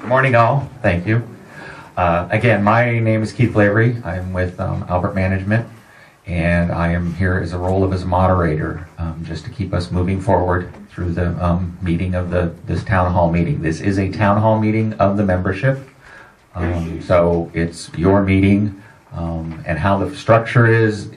Morning, all. Thank you. Again, my name is Keith Lavery. I'm with Albert Management, and I am here as a role of as a moderator, just to keep us moving forward through the meeting of this town hall meeting. This is a town hall meeting of the membership, so it's your meeting, and how the structure is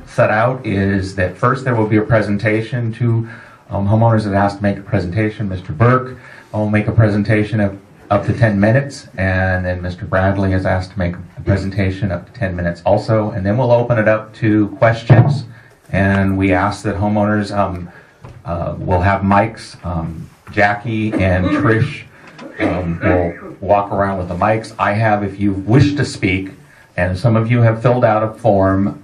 set out is that first there will be a presentation to homeowners that asked to make a presentation. Mr. Burke will make a presentation of up to 10 minutes, and then Mr. Bradley is asked to make a presentation up to 10 minutes also, and then we'll open it up to questions, and we ask that homeowners will have mics. Jackie and Trish will walk around with the mics. I have, if you wish to speak, and some of you have filled out a form,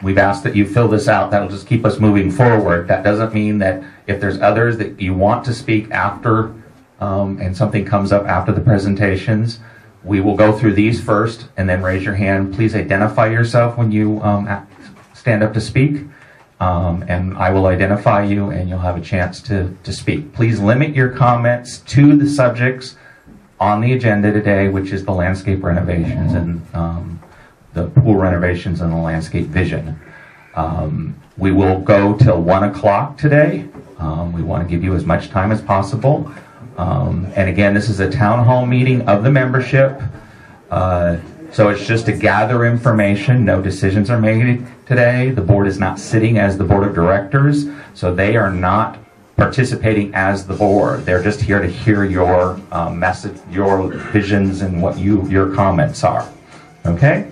we've asked that you fill this out. That'll just keep us moving forward. That doesn't mean that if there's others that you want to speak after and something comes up after the presentations, we will go through these first and then raise your hand. Please identify yourself when you stand up to speak, and I will identify you and you'll have a chance to speak. Please limit your comments to the subjects on the agenda today, which is the landscape renovations and the pool renovations and the landscape vision. We will go till 1 o'clock today. We want to give you as much time as possible. And again, this is a town hall meeting of the membership, so it's just to gather information. No decisions are made today. The board is not sitting as the board of directors, so they are not participating as the board. They're just here to hear your message, your visions, and what your comments are. Okay.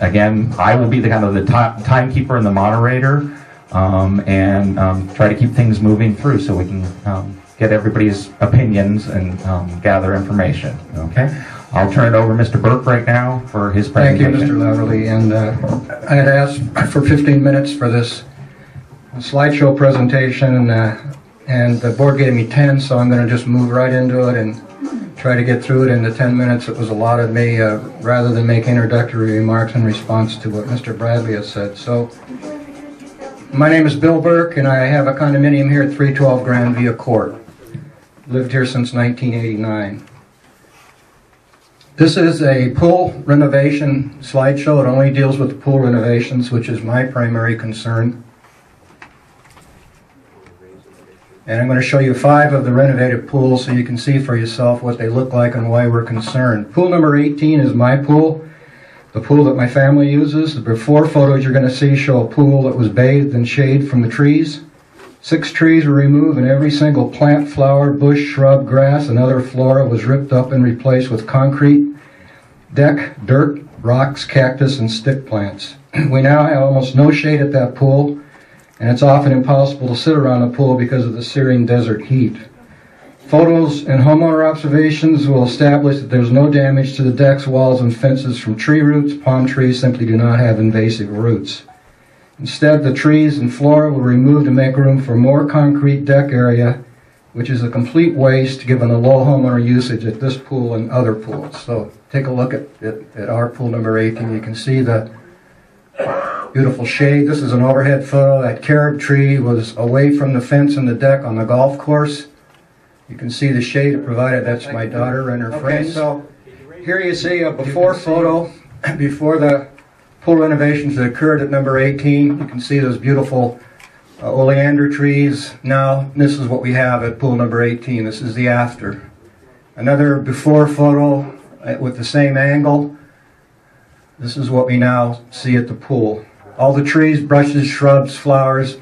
Again, I will be the kind of the timekeeper and the moderator. And try to keep things moving through so we can get everybody's opinions and gather information. Okay, I'll turn it over to Mr. Burke right now for his presentation. Thank you, Mr. Laverly. And I had asked for 15 minutes for this slideshow presentation, and the board gave me 10, so I'm going to just move right into it and try to get through it in the 10 minutes that was allotted me, rather than make introductory remarks in response to what Mr. Bradley has said. So, my name is Bill Burke, and I have a condominium here at 312 Grandview Court. Lived here since 1989. This is a pool renovation slideshow. It only deals with the pool renovations, which is my primary concern. And I'm going to show you 5 of the renovated pools so you can see for yourself what they look like and why we're concerned. Pool number 18 is my pool. The pool that my family uses. The before photos you're going to see show a pool that was bathed in shade from the trees. 6 trees were removed, and every single plant, flower, bush, shrub, grass, and other flora was ripped up and replaced with concrete, deck, dirt, rocks, cactus, and stick plants. We now have almost no shade at that pool, and it's often impossible to sit around the pool because of the searing desert heat. Photos and homeowner observations will establish that there's no damage to the decks, walls, and fences from tree roots. Palm trees simply do not have invasive roots. Instead, the trees and flora were removed to make room for more concrete deck area, which is a complete waste given the low homeowner usage at this pool and other pools. So take a look at our pool number 18. You can see the beautiful shade. This is an overhead photo. That carob tree was away from the fence and the deck on the golf course. You can see the shade it provided. That's my daughter and her friends. So here you see a before photo before the pool renovations that occurred at number 18. You can see those beautiful oleander trees. Now this is what we have at pool number 18. This is the after. Another before photo with the same angle. This is what we now see at the pool. All the trees, brushes, shrubs, flowers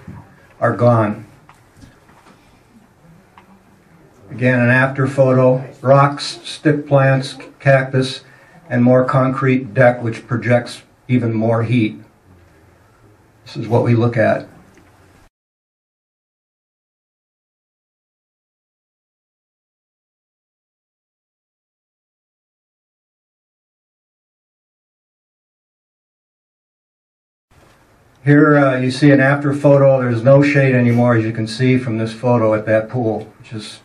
are gone. Again, an after photo, rocks, stick plants, cactus, and more concrete deck which projects even more heat. This is what we look at. Here you see an after photo. There's no shade anymore, as you can see from this photo at that pool, which is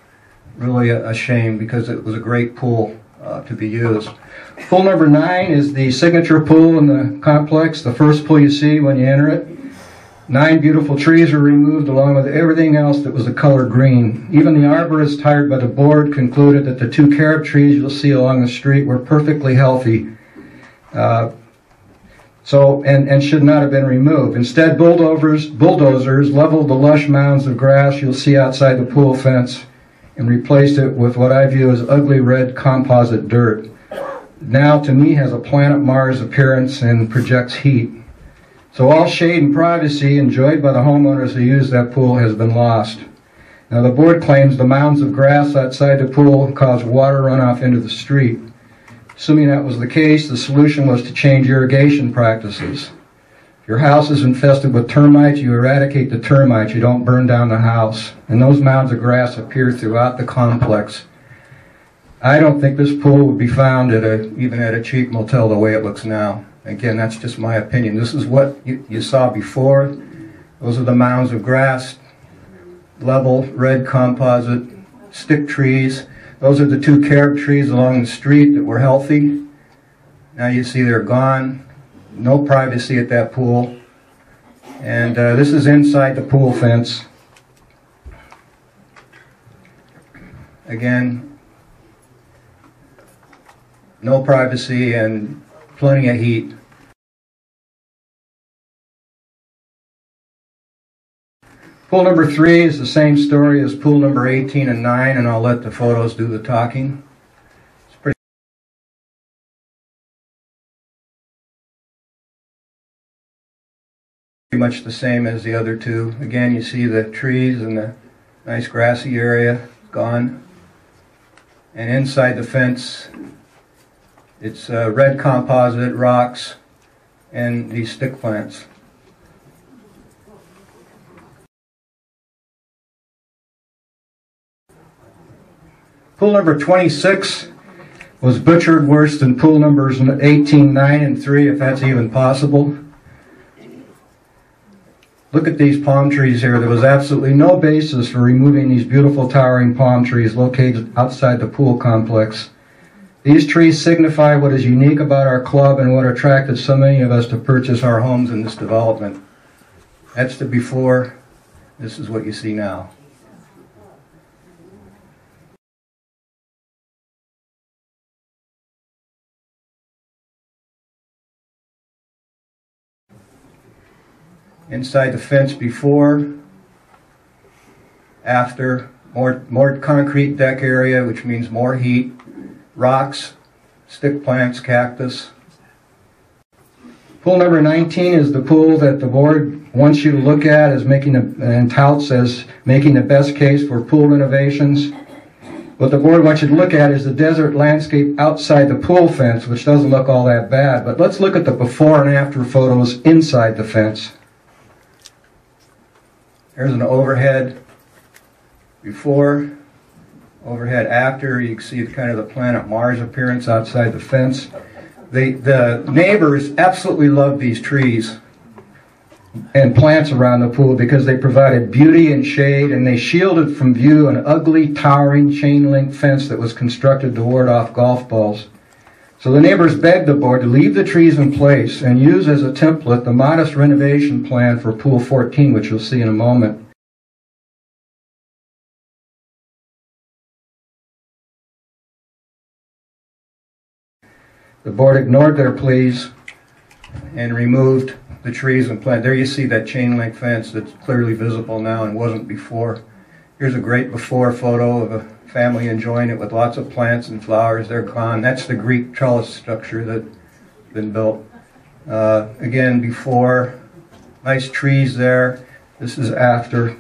really a shame because it was a great pool to be used. Pool number 9 is the signature pool in the complex, the first pool you see when you enter it. 9 beautiful trees were removed along with everything else that was the color green. Even the arborist hired by the board concluded that the 2 carob trees you'll see along the street were perfectly healthy. And should not have been removed. Instead, bulldozers leveled the lush mounds of grass you'll see outside the pool fence and replaced it with what I view as ugly red composite dirt. Now, to me, has a planet Mars appearance and projects heat. So all shade and privacy enjoyed by the homeowners who use that pool has been lost. Now, the board claims the mounds of grass outside the pool caused water runoff into the street. Assuming that was the case, the solution was to change irrigation practices. If your house is infested with termites, you eradicate the termites, you don't burn down the house. And those mounds of grass appear throughout the complex. I don't think this pool would be found even at a cheap motel the way it looks now. Again, that's just my opinion. This is what you saw before. Those are the mounds of grass, level, red composite, stick trees. Those are the 2 carob trees along the street that were healthy. Now you see they're gone. No privacy at that pool. And this is inside the pool fence. Again, no privacy and plenty of heat. Pool number 3 is the same story as pool number 18 and 9, and I'll let the photos do the talking. It's pretty much the same as the other 2. Again, you see the trees and the nice grassy area gone. And inside the fence, it's red composite, rocks, and these stick plants. Pool number 26 was butchered worse than pool numbers 18, 9, and 3, if that's even possible. Look at these palm trees here. There was absolutely no basis for removing these beautiful towering palm trees located outside the pool complex. These trees signify what is unique about our club and what attracted so many of us to purchase our homes in this development. That's the before. This is what you see now. Inside the fence before, after, more concrete deck area, which means more heat, rocks, stick plants, cactus. Pool number 19 is the pool that the board wants you to look at as and touts as making the best case for pool renovations. What the board wants you to look at is the desert landscape outside the pool fence, which doesn't look all that bad. But let's look at the before and after photos inside the fence. Here's an overhead before, overhead after. You can see kind of the planet Mars appearance outside the fence. The neighbors absolutely love these trees and plants around the pool because they provided beauty and shade, and they shielded from view an ugly, towering chain link fence that was constructed to ward off golf balls. So the neighbors begged the board to leave the trees in place and use as a template the modest renovation plan for Pool 14, which you'll see in a moment. The board ignored their pleas and removed the trees and plants. There you see that chain link fence that's clearly visible now and wasn't before. Here's a great before photo of a family enjoying it with lots of plants and flowers. They're gone. That's the Greek trellis structure that's been built. Again, before, nice trees there. This is after.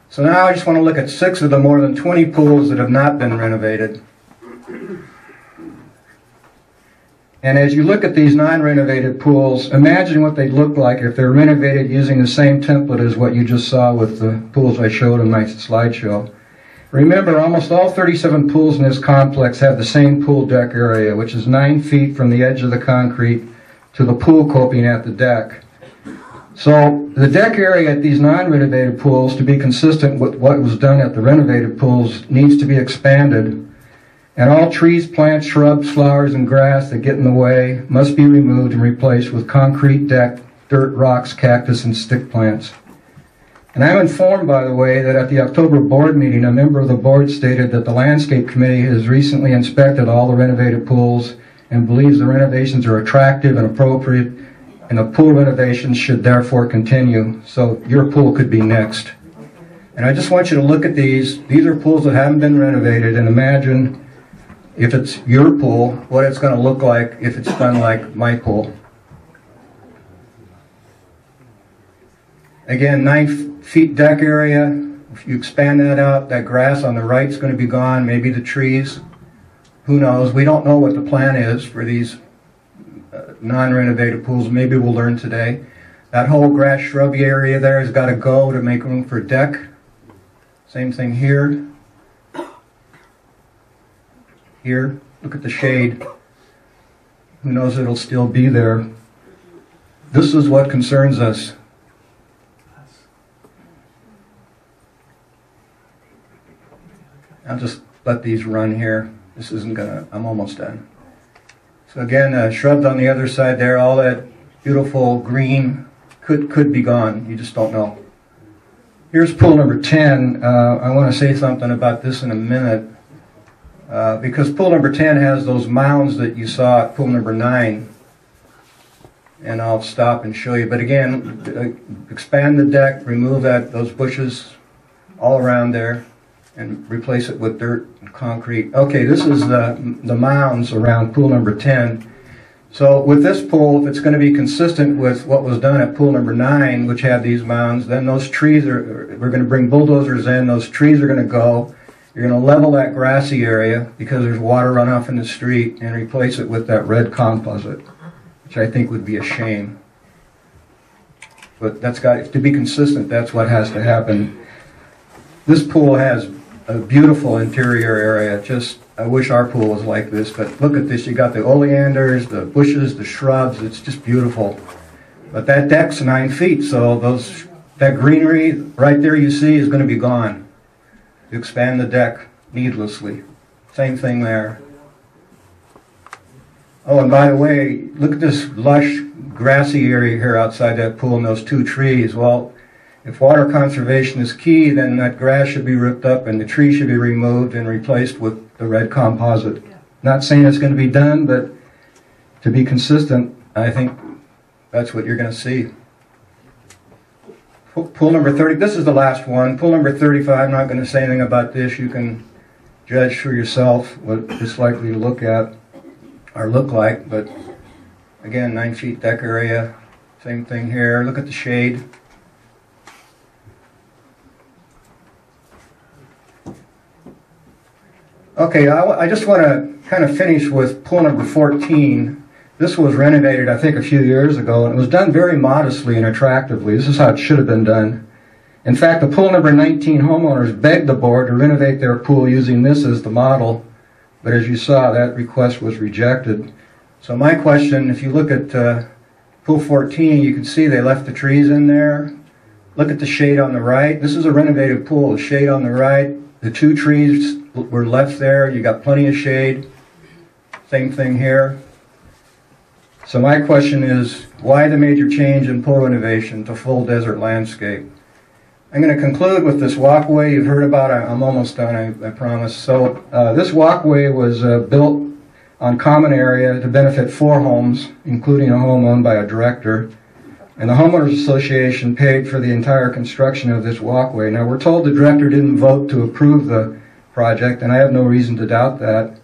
So now I just want to look at 6 of the more than 20 pools that have not been renovated. And as you look at these non-renovated pools, imagine what they'd look like if they're renovated using the same template as what you just saw with the pools I showed in my slideshow. Remember, almost all 37 pools in this complex have the same pool deck area, which is 9 feet from the edge of the concrete to the pool coping at the deck. So the deck area at these non-renovated pools, to be consistent with what was done at the renovated pools, needs to be expanded. And all trees, plants, shrubs, flowers, and grass that get in the way must be removed and replaced with concrete deck dirt, rocks, cactus, and stick plants. And I'm informed, by the way, that at the October board meeting, a member of the board stated that the landscape committee has recently inspected all the renovated pools and believes the renovations are attractive and appropriate, and the pool renovations should therefore continue. So your pool could be next. And I just want you to look at these. These are pools that haven't been renovated, and imagine if it's your pool, what it's going to look like if it's done like my pool. Again, 9 feet deck area. If you expand that out, that grass on the right is going to be gone, maybe the trees. Who knows? We don't know what the plan is for these non-renovated pools. Maybe we'll learn today. That whole grass shrubby area there has got to go to make room for deck. Same thing here. Here, look at the shade. Who knows if it'll still be there. This is what concerns us. I'll just let these run here. This isn't gonna, I'm almost done. So again, shrubs on the other side there, all that beautiful green could be gone. You just don't know. Here's pool number 10. I want to say something about this in a minute. Because pool number 10 has those mounds that you saw at pool number 9. And I'll stop and show you. But again, expand the deck, remove those bushes all around there, and replace it with dirt and concrete. Okay, this is the mounds around pool number 10. So with this pool, if it's going to be consistent with what was done at pool number 9, which had these mounds, then those trees we're going to bring bulldozers in, those trees are going to go. You're going to level that grassy area because there's water runoff in the street and replace it with that red composite, which I think would be a shame. But that's got to be consistent. That's what has to happen. This pool has a beautiful interior area. Just, I wish our pool was like this, but look at this. You got the oleanders, the bushes, the shrubs. It's just beautiful. But that deck's 9 feet, so that greenery right there you see is going to be gone. You expand the deck needlessly. Same thing there. Oh, and by the way, look at this lush grassy area here outside that pool and those 2 trees. Well, if water conservation is key, then that grass should be ripped up and the tree should be removed and replaced with the red composite. Not saying it's going to be done, but to be consistent, I think that's what you're going to see. Pool number 30, this is the last one. Pool number 35, I'm not going to say anything about this. You can judge for yourself what it's likely to look at or look like. But again, 9 feet deck area, same thing here. Look at the shade. Okay, I just want to kind of finish with pool number 14. This was renovated, I think, a few years ago, and it was done very modestly and attractively. This is how it should have been done. In fact, the pool number 19 homeowners begged the board to renovate their pool using this as the model, but as you saw, that request was rejected. So my question, if you look at pool 14, you can see they left the trees in there. Look at the shade on the right. This is a renovated pool. The shade on the right, the 2 trees were left there. You got plenty of shade. Same thing here. So my question is, why the major change in pool renovation to full desert landscape? I'm going to conclude with this walkway you've heard about. I'm almost done, I promise. So this walkway was built on common area to benefit 4 homes, including a home owned by a director. And the Homeowners Association paid for the entire construction of this walkway. Now, we're told the director didn't vote to approve the project, and I have no reason to doubt that.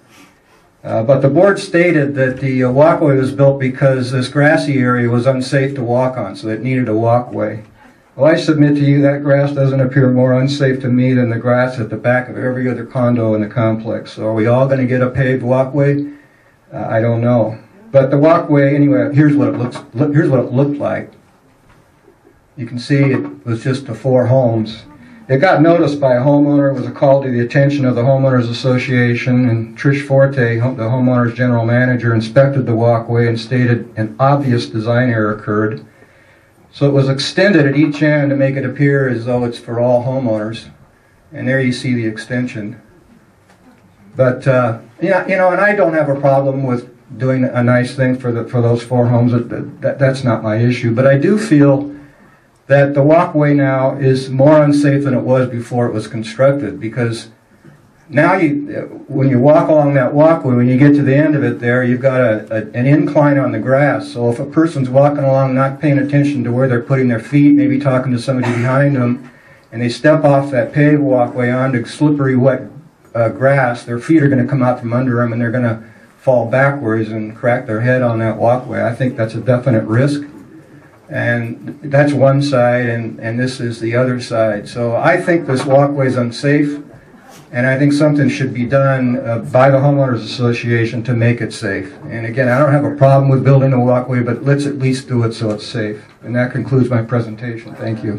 But the board stated that the walkway was built because this grassy area was unsafe to walk on, so it needed a walkway. Well, I submit to you that grass doesn't appear more unsafe to me than the grass at the back of every other condo in the complex. So are we all going to get a paved walkway? I don't know. But the walkway, anyway, here's what it looked like. You can see it was just the 4 homes. It got noticed by a homeowner. It was a call to the attention of the Homeowners Association, and Trish Forte, the homeowner's general manager, inspected the walkway and stated an obvious design error occurred. So it was extended at each end to make it appear as though it's for all homeowners. And there you see the extension. But, yeah, you know, and I don't have a problem with doing a nice thing for those 4 homes. That's not my issue. But I do feel that the walkway now is more unsafe than it was before it was constructed, because now when you walk along that walkway, when you get to the end of it there, you've got an incline on the grass. So if a person's walking along not paying attention to where they're putting their feet, maybe talking to somebody behind them, and they step off that paved walkway onto slippery, wet grass, their feet are going to come out from under them and they're going to fall backwards and crack their head on that walkway. I think that's a definite risk. And that's one side, and this is the other side. So I think this walkway is unsafe, and I think something should be done by the Homeowners Association to make it safe. And again, I don't have a problem with building a walkway, but let's at least do it so it's safe. And that concludes my presentation. Thank you.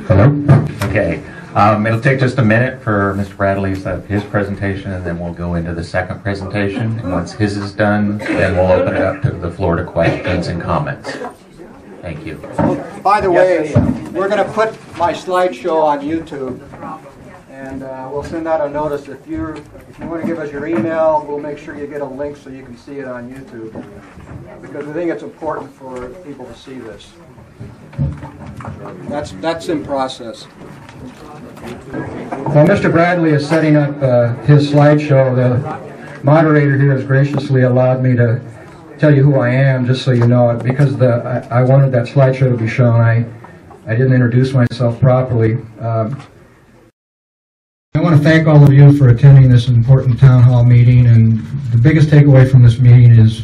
Hello? Okay. It'll take just a minute for Mr. Bradley to set up his presentation, and then we'll go into the second presentation. And once his is done, then we'll open it up to the floor to questions and comments. Thank you. By the way, we're going to put my slideshow on YouTube, and we'll send out a notice. If you want to give us your email, we'll make sure you get a link so you can see it on YouTube, because we think it's important for people to see this. That's in process. While Mr. Bradley is setting up his slideshow, the moderator here has graciously allowed me to tell you who I am, just so you know it, because I wanted that slideshow to be shown. I didn't introduce myself properly. I want to thank all of you for attending this important town hall meeting, and the biggest takeaway from this meeting is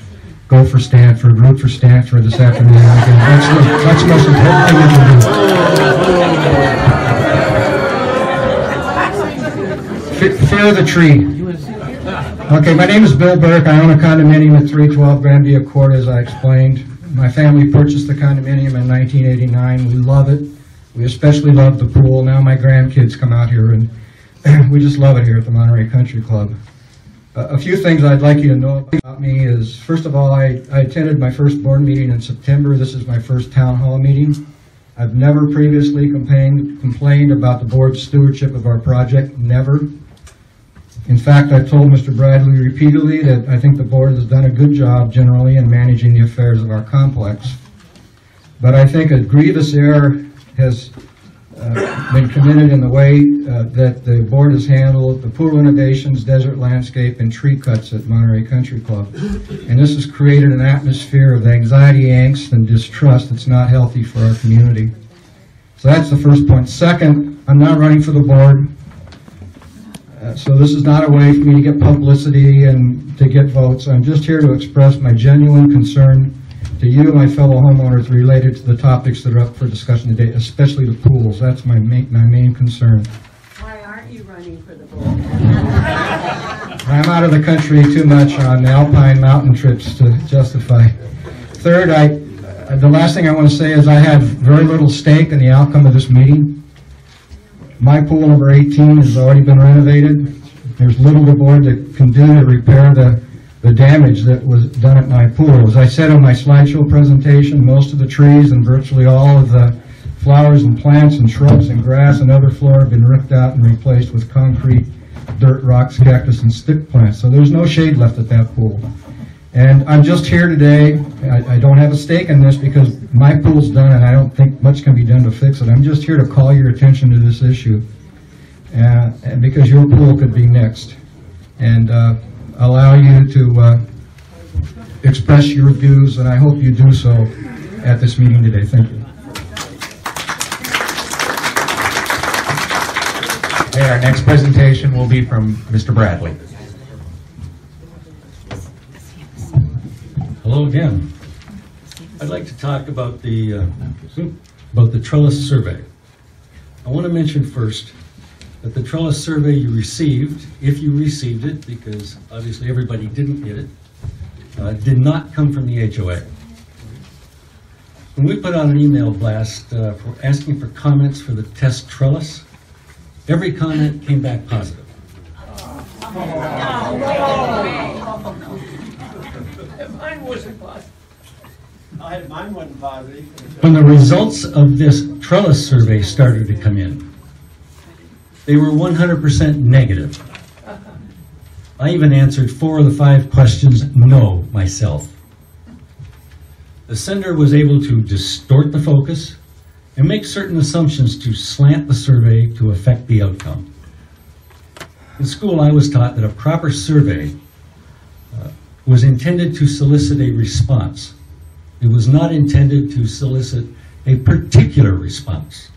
go for Stanford, root for Stanford this afternoon. That's the most important thing you can do. Fear the tree. Okay, my name is Bill Burke. I own a condominium at 312 Granvia Court, as I explained. My family purchased the condominium in 1989. We love it. We especially love the pool. Now my grandkids come out here, and we just love it here at the Monterey Country Club. A few things I'd like you to know about me is, first of all, I attended my first board meeting in September. This is my first town hall meeting. I've never previously complained about the board's stewardship of our project, never. In fact, I've told Mr. Bradley repeatedly that I think the board has done a good job generally in managing the affairs of our complex. But I think a grievous error has been committed in the way that the board has handled the pool renovations, desert landscape, and tree cuts at Monterey Country Club. And this has created an atmosphere of anxiety, angst, and distrust that's not healthy for our community. So that's the first point. Second, I'm not running for the board. So this is not a way for me to get publicity and to get votes. I'm just here to express my genuine concern to you, my fellow homeowners, related to the topics that are up for discussion today, especially the pools. That's my main concern. Why aren't you running for the board? I'm out of the country too much on alpine mountain trips to justify. Third, the last thing I want to say is I had very little stake in the outcome of this meeting. My pool number 18 has already been renovated. There's little the board that can do to repair the damage that was done at my pool. As I said in my slideshow presentation, most of the trees and virtually all of the flowers and plants and shrubs and grass and other flora have been ripped out and replaced with concrete, dirt, rocks, cactus, and stick plants. So there's no shade left at that pool. And I'm just here today. I don't have a stake in this because my pool's done and I don't think much can be done to fix it. I'm just here to call your attention to this issue, and because your pool could be next, and allow you to express your views, and I hope you do so at this meeting today. Thank you. Okay, our next presentation will be from Mr. Bradley. Hello again. I'd like to talk about the trellis survey. I want to mention first that the trellis survey you received, if you received it, because obviously everybody didn't get it, did not come from the HOA. When we put out an email blast for asking for comments for the test trellis, every comment came back positive. Mine wasn't positive. Mine wasn't positive. When the results of this trellis survey started to come in. They were 100% negative. I even answered 4 of the 5 questions no myself. The sender was able to distort the focus and make certain assumptions to slant the survey to affect the outcome. In school, I was taught that a proper survey was intended to solicit a response. It was not intended to solicit a particular response,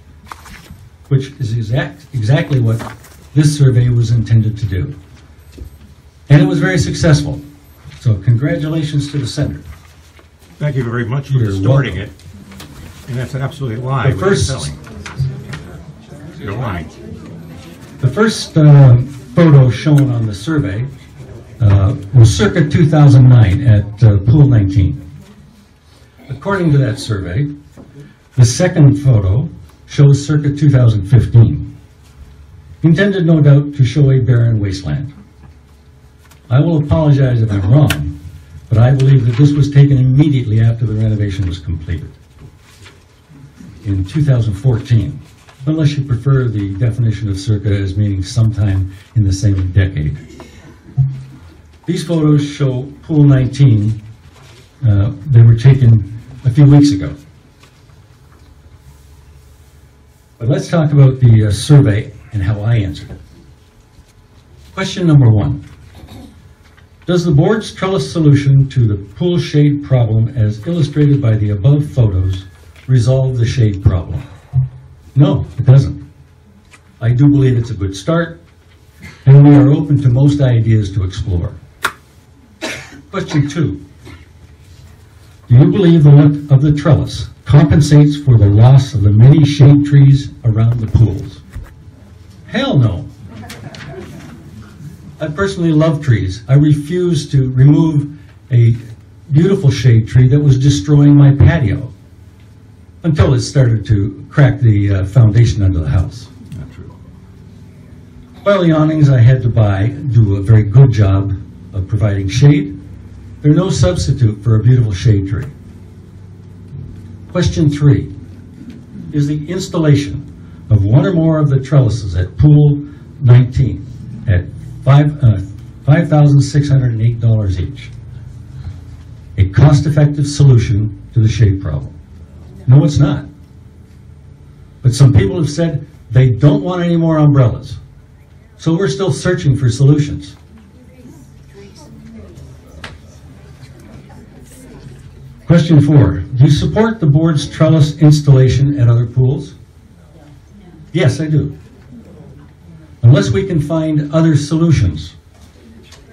which is exactly what this survey was intended to do. And it was very successful. So congratulations to the sender. Thank you very much for You're distorting welcome. it. And that's an absolute lie. The first- You're lying. The first photo shown on the survey was circa 2009 at Pool 19. According to that survey, the second photo shows circa 2015, intended no doubt to show a barren wasteland. I will apologize if I'm wrong, but I believe that this was taken immediately after the renovation was completed in 2014, unless you prefer the definition of circa as meaning sometime in the same decade. These photos show Pool 19. They were taken a few weeks ago. But let's talk about the survey and how I answered it. Question number 1. Does the board's trellis solution to the pool shade problem as illustrated by the above photos resolve the shade problem? No, it doesn't. I do believe it's a good start, and we are open to most ideas to explore. Question 2. Do you believe the look of the trellis compensates for the loss of the many shade trees around the pools? Hell no. I personally love trees. I refuse to remove a beautiful shade tree that was destroying my patio until it started to crack the foundation under the house. Not true. While the awnings I had to buy do a very good job of providing shade, they're no substitute for a beautiful shade tree. Question 3. Is the installation of one or more of the trellises at Pool 19 at $5,608 each a cost-effective solution to the shade problem? No, it's not. But some people have said they don't want any more umbrellas. So we're still searching for solutions. Question 4. Do you support the board's trellis installation at other pools? Yes, I do. Unless we can find other solutions.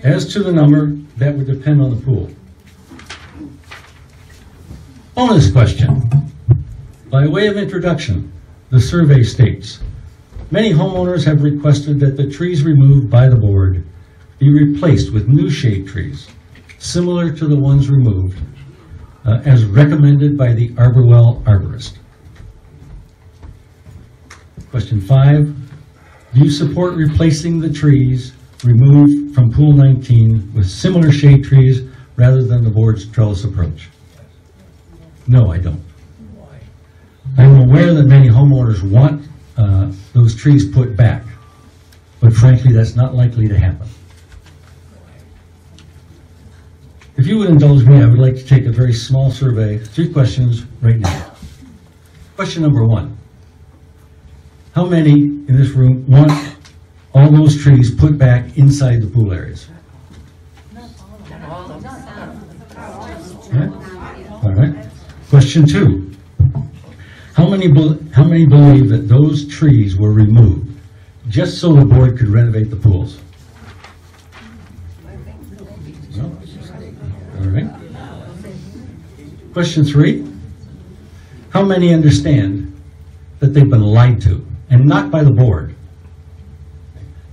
As to the number, that would depend on the pool. Bonus question. By way of introduction, the survey states, many homeowners have requested that the trees removed by the board be replaced with new shade trees, similar to the ones removed, as recommended by the Arborwell arborist. Question 5. Do you support replacing the trees removed from Pool 19 with similar shade trees rather than the board's trellis approach? No, I don't. I'm aware that many homeowners want those trees put back, but frankly, that's not likely to happen. If you would indulge me, I would like to take a very small survey, 3 questions right now. Question number 1. How many in this room want all those trees put back inside the pool areas? All right. Question 2. How many believe that those trees were removed just so the board could renovate the pools? No? All right. Question 3. How many understand that they've been lied to, and not by the board?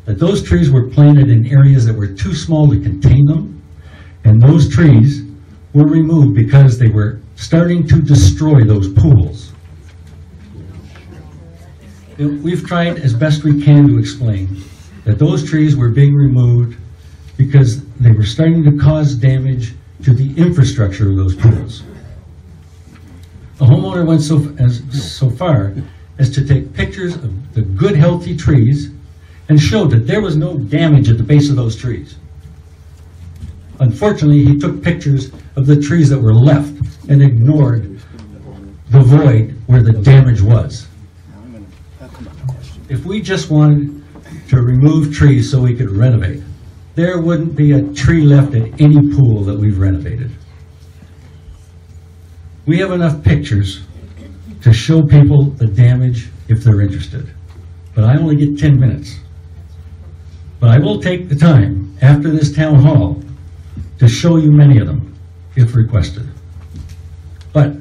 That those trees were planted in areas that were too small to contain them, and those trees were removed because they were starting to destroy those pools. We've tried as best we can to explain that those trees were being removed because they were starting to cause damage to the infrastructure of those pools. The homeowner went so far as to take pictures of the good, healthy trees and showed that there was no damage at the base of those trees. Unfortunately, he took pictures of the trees that were left and ignored the void where the damage was. If we just wanted to remove trees so we could renovate, there wouldn't be a tree left at any pool that we've renovated. We have enough pictures to show people the damage if they're interested, but I only get 10 minutes. But I will take the time after this town hall to show you many of them if requested. But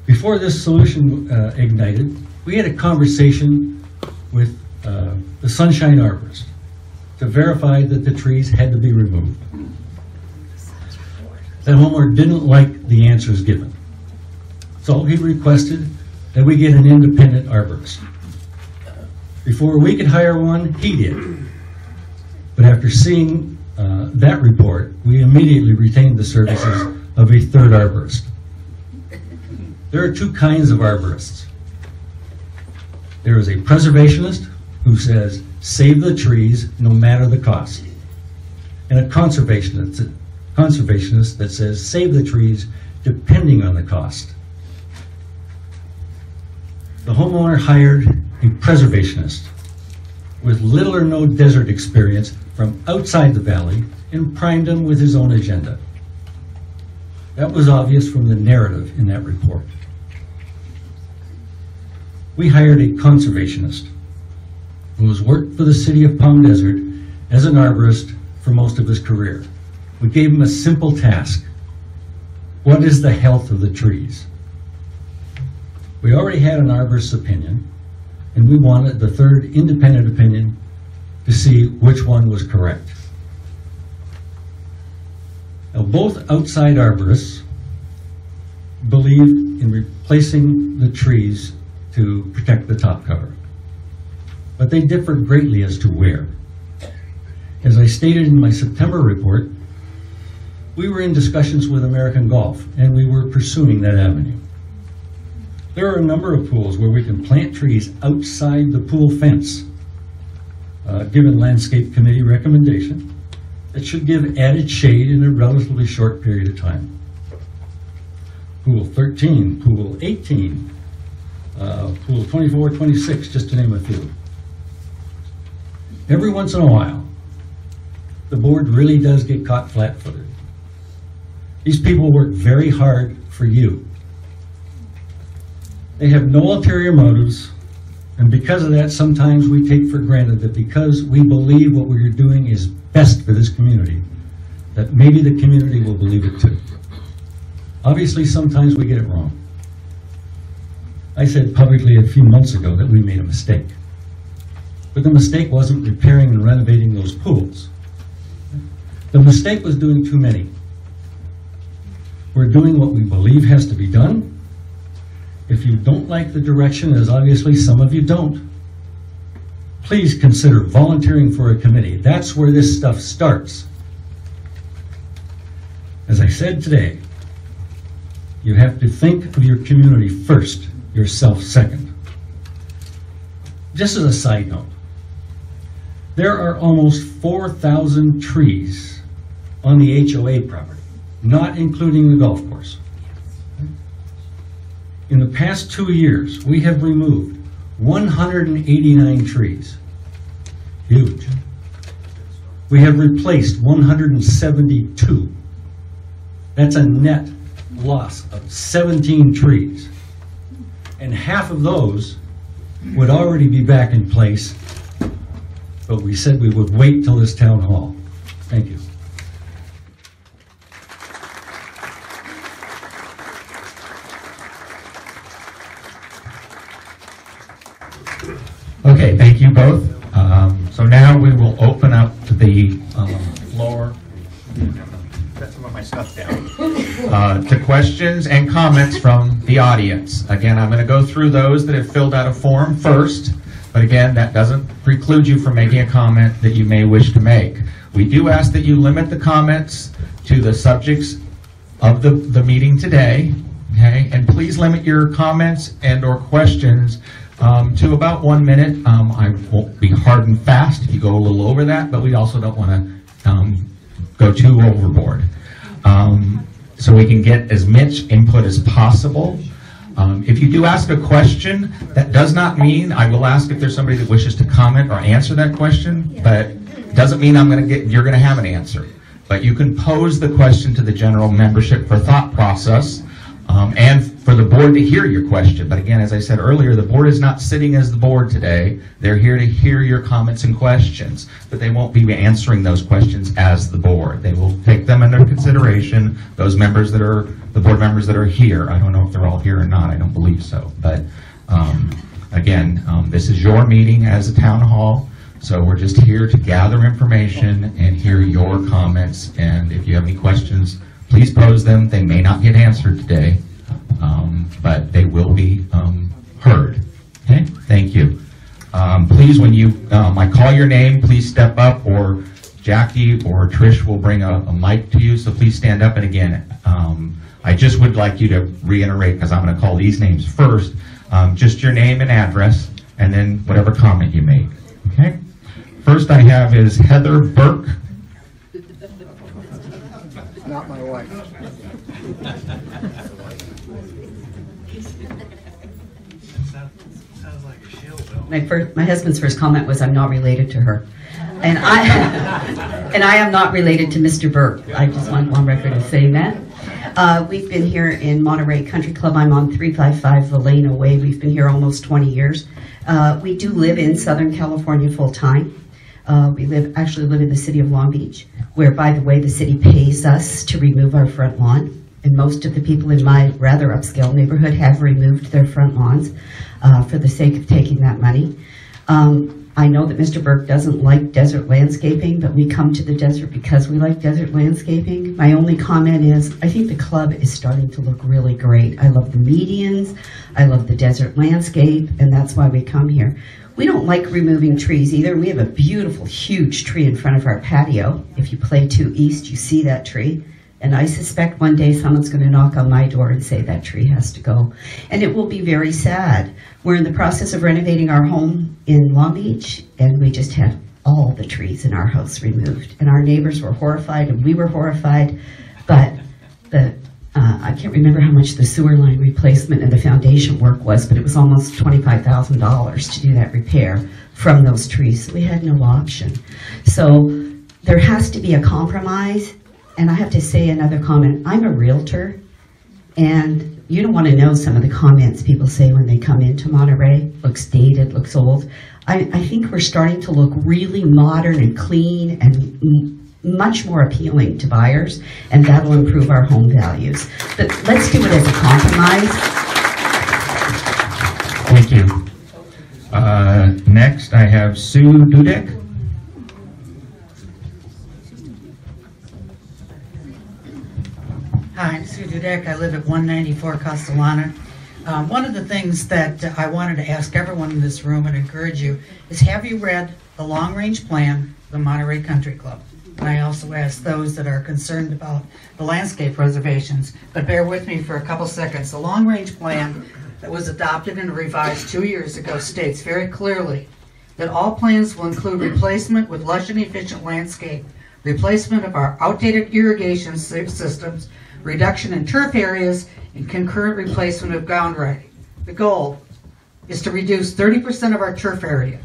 before this solution ignited, we had a conversation with the Sunshine Arborist to verify that the trees had to be removed. That homeowner didn't like the answers given. So he requested that we get an independent arborist. Before we could hire one, he did. But after seeing that report, we immediately retained the services of a third arborist. There are two kinds of arborists. There is a preservationist who says, save the trees no matter the cost. And a conservationist that says, save the trees depending on the cost. The homeowner hired a preservationist with little or no desert experience from outside the valley and primed him with his own agenda. That was obvious from the narrative in that report. We hired a conservationist who has worked for the city of Palm Desert as an arborist for most of his career. We gave him a simple task. What is the health of the trees? We already had an arborist's opinion, and we wanted the third independent opinion to see which one was correct. Now, both outside arborists believe in replacing the trees to protect the top cover, but they differ greatly as to where. As I stated in my September report, we were in discussions with American Golf, and we were pursuing that avenue. There are a number of pools where we can plant trees outside the pool fence, given landscape committee recommendation, that should give added shade in a relatively short period of time. Pool 13, Pool 18, Pool 24, 26, just to name a few. Every once in a while, the board really does get caught flat-footed. These people work very hard for you. They have no ulterior motives, and because of that, sometimes we take for granted that because we believe what we're doing is best for this community, that maybe the community will believe it too. Obviously, sometimes we get it wrong. I said publicly a few months ago that we made a mistake. But the mistake wasn't repairing and renovating those pools. The mistake was doing too many. We're doing what we believe has to be done. If you don't like the direction, as obviously some of you don't, please consider volunteering for a committee. That's where this stuff starts. As I said today, you have to think of your community first, yourself second. Just as a side note, there are almost 4,000 trees on the HOA property, not including the golf course. In the past 2 years, we have removed 189 trees. Huge. We have replaced 172. That's a net loss of 17 trees. And half of those would already be back in place, but we said we would wait till this town hall. Thank you. Okay, thank you both. So now we will open up to the floor. Set some of my stuff down. To questions and comments from the audience. Again, I'm going to go through those that have filled out a form first, but again, that doesn't preclude you from making a comment that you may wish to make. We do ask that you limit the comments to the subjects of the meeting today, Okay, and please limit your comments and or questions to about 1 minute. I won't be hard and fast if you go a little over that, but we also don't want to go too overboard. So we can get as much input as possible. If you do ask a question, that does not mean I will ask if there's somebody that wishes to comment or answer that question, but doesn't mean you're going to have an answer. But you can pose the question to the general membership for thought process, and for the board to hear your question. But again, as I said earlier, the board is not sitting as the board today. They're here to hear your comments and questions, but they won't be answering those questions as the board. They will take them under consideration, those members that are, the board members that are here. I don't know if they're all here or not, I don't believe so. But again, this is your meeting as a town hall, so we're just here to gather information and hear your comments, and if you have any questions, please pose them. They may not get answered today, but they will be heard. Okay, thank you. Please, when I call your name, please step up, or Jackie or Trish will bring a mic to you, so please stand up. And again, I just would like you to reiterate, because I'm going to call these names first, just your name and address, and then whatever comment you make. Okay? First I have is Heather Burke. Not my wife. My husband's first comment was, "I'm not related to her," and I am not related to Mr. Burke. I just want on record of saying that. We've been here in Monterey Country Club. I'm on 355 Valena Way. We've been here almost 20 years. We do live in Southern California full time. We actually live in the city of Long Beach, where, by the way, the city pays us to remove our front lawn. And most of the people in my rather upscale neighborhood have removed their front lawns for the sake of taking that money. I know that Mr. Burke doesn't like desert landscaping, but we come to the desert because we like desert landscaping. My only comment is, I think the club is starting to look really great. I love the medians, I love the desert landscape, and that's why we come here. We don't like removing trees either. We have a beautiful, huge tree in front of our patio. If you play 2 East, you see that tree. And I suspect one day someone's going to knock on my door and say that tree has to go. And it will be very sad. We're in the process of renovating our home in Long Beach, and we just had all the trees in our house removed. And our neighbors were horrified, and we were horrified. But I can't remember how much the sewer line replacement and the foundation work was, but it was almost $25,000 to do that repair from those trees. So we had no option. So there has to be a compromise. And I have to say another comment. I'm a realtor, and you don't want to know some of the comments people say when they come into Monterey. Looks dated, looks old. I think we're starting to look really modern and clean and much more appealing to buyers, and that'll improve our home values. But let's do it as a compromise. Thank you. Next I have Sue Dudek. Hi, I'm Sue Dudek. I live at 194 Castellana. One of the things that I wanted to ask everyone in this room and encourage you is, have you read the long-range plan of the Monterey Country Club? And I also ask those that are concerned about the landscape reservations, but bear with me for a couple seconds. The long-range plan that was adopted and revised 2 years ago states very clearly that all plans will include replacement with lush and efficient landscape, replacement of our outdated irrigation systems, reduction in turf areas, and concurrent replacement of ground writing. The goal is to reduce 30% of our turf area,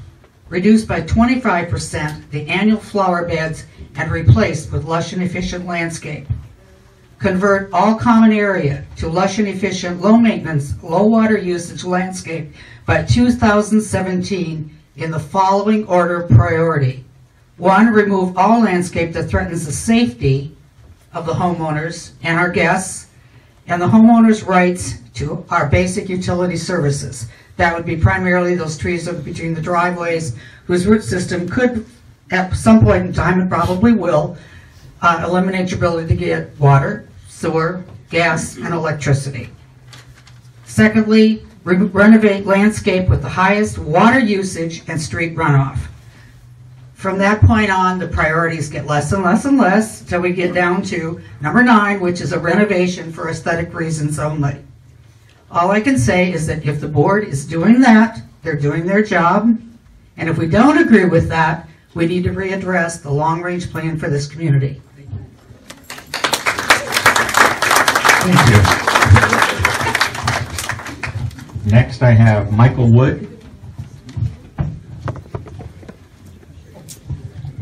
reduce by 25% the annual flower beds, and replace with lush and efficient landscape. Convert all common area to lush and efficient, low maintenance, low water usage landscape by 2017 in the following order of priority. 1, remove all landscape that threatens the safety of the homeowners and our guests, and the homeowners' rights to our basic utility services. That would be primarily those trees between the driveways, whose root system could, at some point in time, and probably will, eliminate your ability to get water, sewer, gas, and electricity. Secondly, renovate landscape with the highest water usage and street runoff. From that point on, the priorities get less and less and less until we get down to number 9, which is a renovation for aesthetic reasons only. All I can say is that if the board is doing that, they're doing their job. And if we don't agree with that, we need to readdress the long-range plan for this community. Thank you. Next, I have Michael Wood.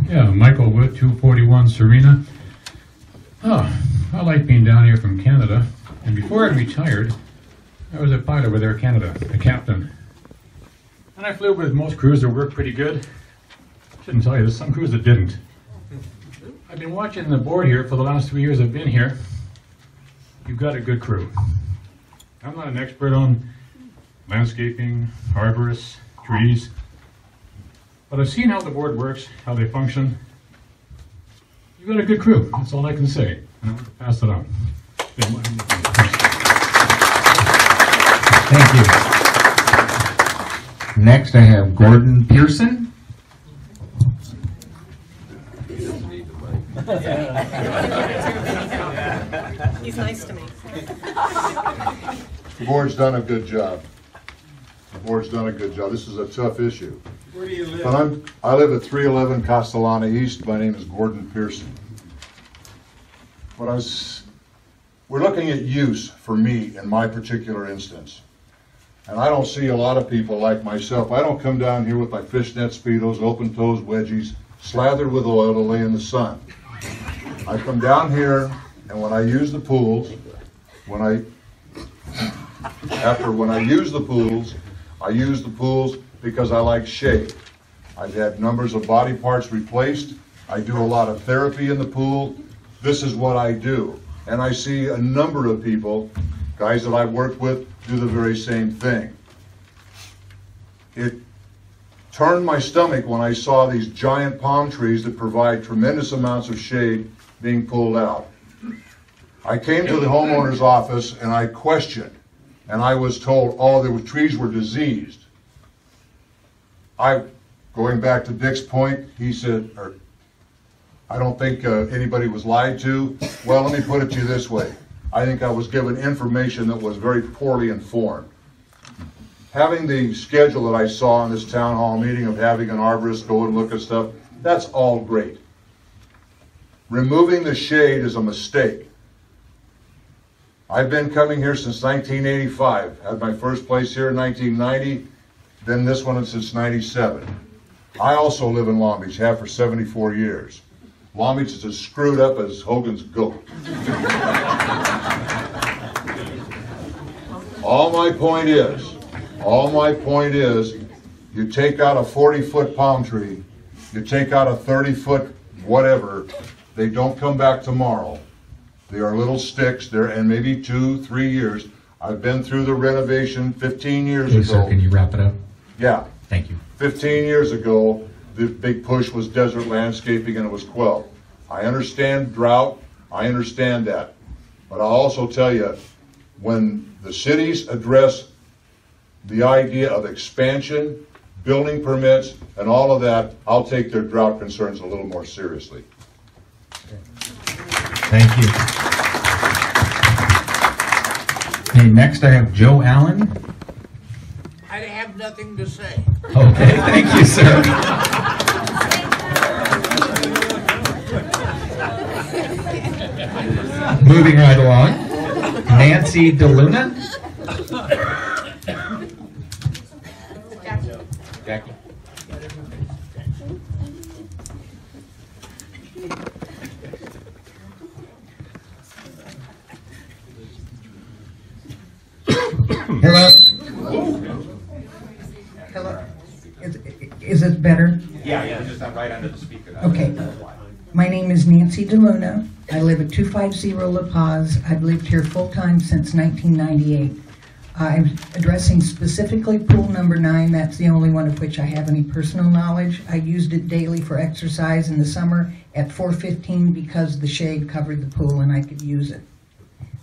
Yeah, Michael Wood, 241 Serena. Oh, I like being down here from Canada. And before I retired, I was a pilot with Air Canada, a captain. And I flew with most crews that worked pretty good. Shouldn't tell you, there's some crews that didn't. I've been watching the board here for the last 3 years I've been here. You've got a good crew. I'm not an expert on landscaping, arborists, trees, but I've seen how the board works, how they function. You've got a good crew, that's all I can say. And I'm going to pass it on. Thank you. Next, I have Gordon Pearson. He's nice to me. The board's done a good job. The board's done a good job. This is a tough issue. Where do you live? But I live at 311 Castellana East. My name is Gordon Pearson. We're looking at use for me in my particular instance. And I don't see a lot of people like myself. I don't come down here with my fishnet Speedos, open toes, wedgies, slathered with oil to lay in the sun. I come down here, and when I use the pools, when I use the pools because I like shade. I've had numbers of body parts replaced. I do a lot of therapy in the pool. This is what I do. And I see a number of people, guys that I've worked with, do the very same thing. It turned my stomach when I saw these giant palm trees that provide tremendous amounts of shade being pulled out. I came to the homeowner's office and I questioned, and I was told, oh, the trees were diseased. Going back to Dick's point, he said, I don't think anybody was lied to. Well, let me put it to you this way. I think I was given information that was very poorly informed. Having the schedule that I saw in this town hall meeting of having an arborist go and look at stuff, that's all great. Removing the shade is a mistake. I've been coming here since 1985. Had my first place here in 1990, then this one since 97. I also live in Long Beach, have for 74 years. Long Beach is as screwed up as Hogan's goat. All my point is, you take out a 40-foot palm tree, you take out a 30-foot whatever, they don't come back tomorrow. They are little sticks, and maybe 2-3 years. I've been through the renovation 15 years ago. Sir, can you wrap it up? Yeah. Thank you. 15 years ago, the big push was desert landscaping and it was quelled. I understand drought, I understand that. But I'll also tell you, when the cities address the idea of expansion, building permits, and all of that, I'll take their drought concerns a little more seriously. Thank you. Okay, next I have Joe Allen. I have nothing to say. Okay, thank you, sir. Moving right along, Nancy DeLuna. Jackie. Hello. Hello. Is it better? Yeah, just not right under the speaker. Okay. My name is Nancy DeLuna. I live at 250 La Paz. I've lived here full-time since 1998. I'm addressing specifically pool number 9. That's the only one of which I have any personal knowledge. I used it daily for exercise in the summer at 4:15 because the shade covered the pool and I could use it.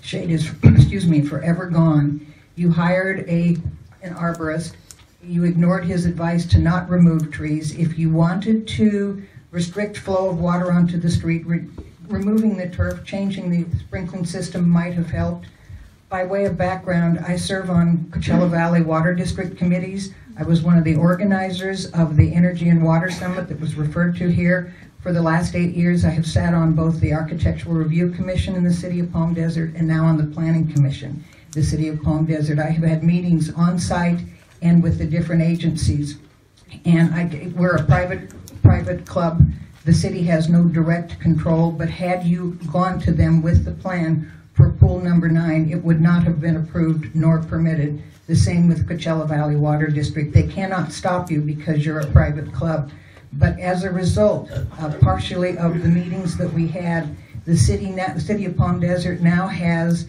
Shade is, excuse me, forever gone. You hired an arborist. You ignored his advice to not remove trees. If you wanted to restrict flow of water onto the street, removing the turf, changing the sprinkling system might have helped. By way of background, I serve on Coachella Valley Water District committees. I was one of the organizers of the Energy and Water Summit that was referred to here. For the last 8 years, I have sat on both the Architectural Review Commission in the City of Palm Desert and now on the Planning Commission, the City of Palm Desert. I have had meetings on site and with the different agencies. And we're a private club. The city has no direct control, but had you gone to them with the plan for pool number 9, it would not have been approved nor permitted. The same with Coachella Valley Water District. They cannot stop you because you're a private club. But as a result, partially of the meetings that we had, the city of Palm Desert now has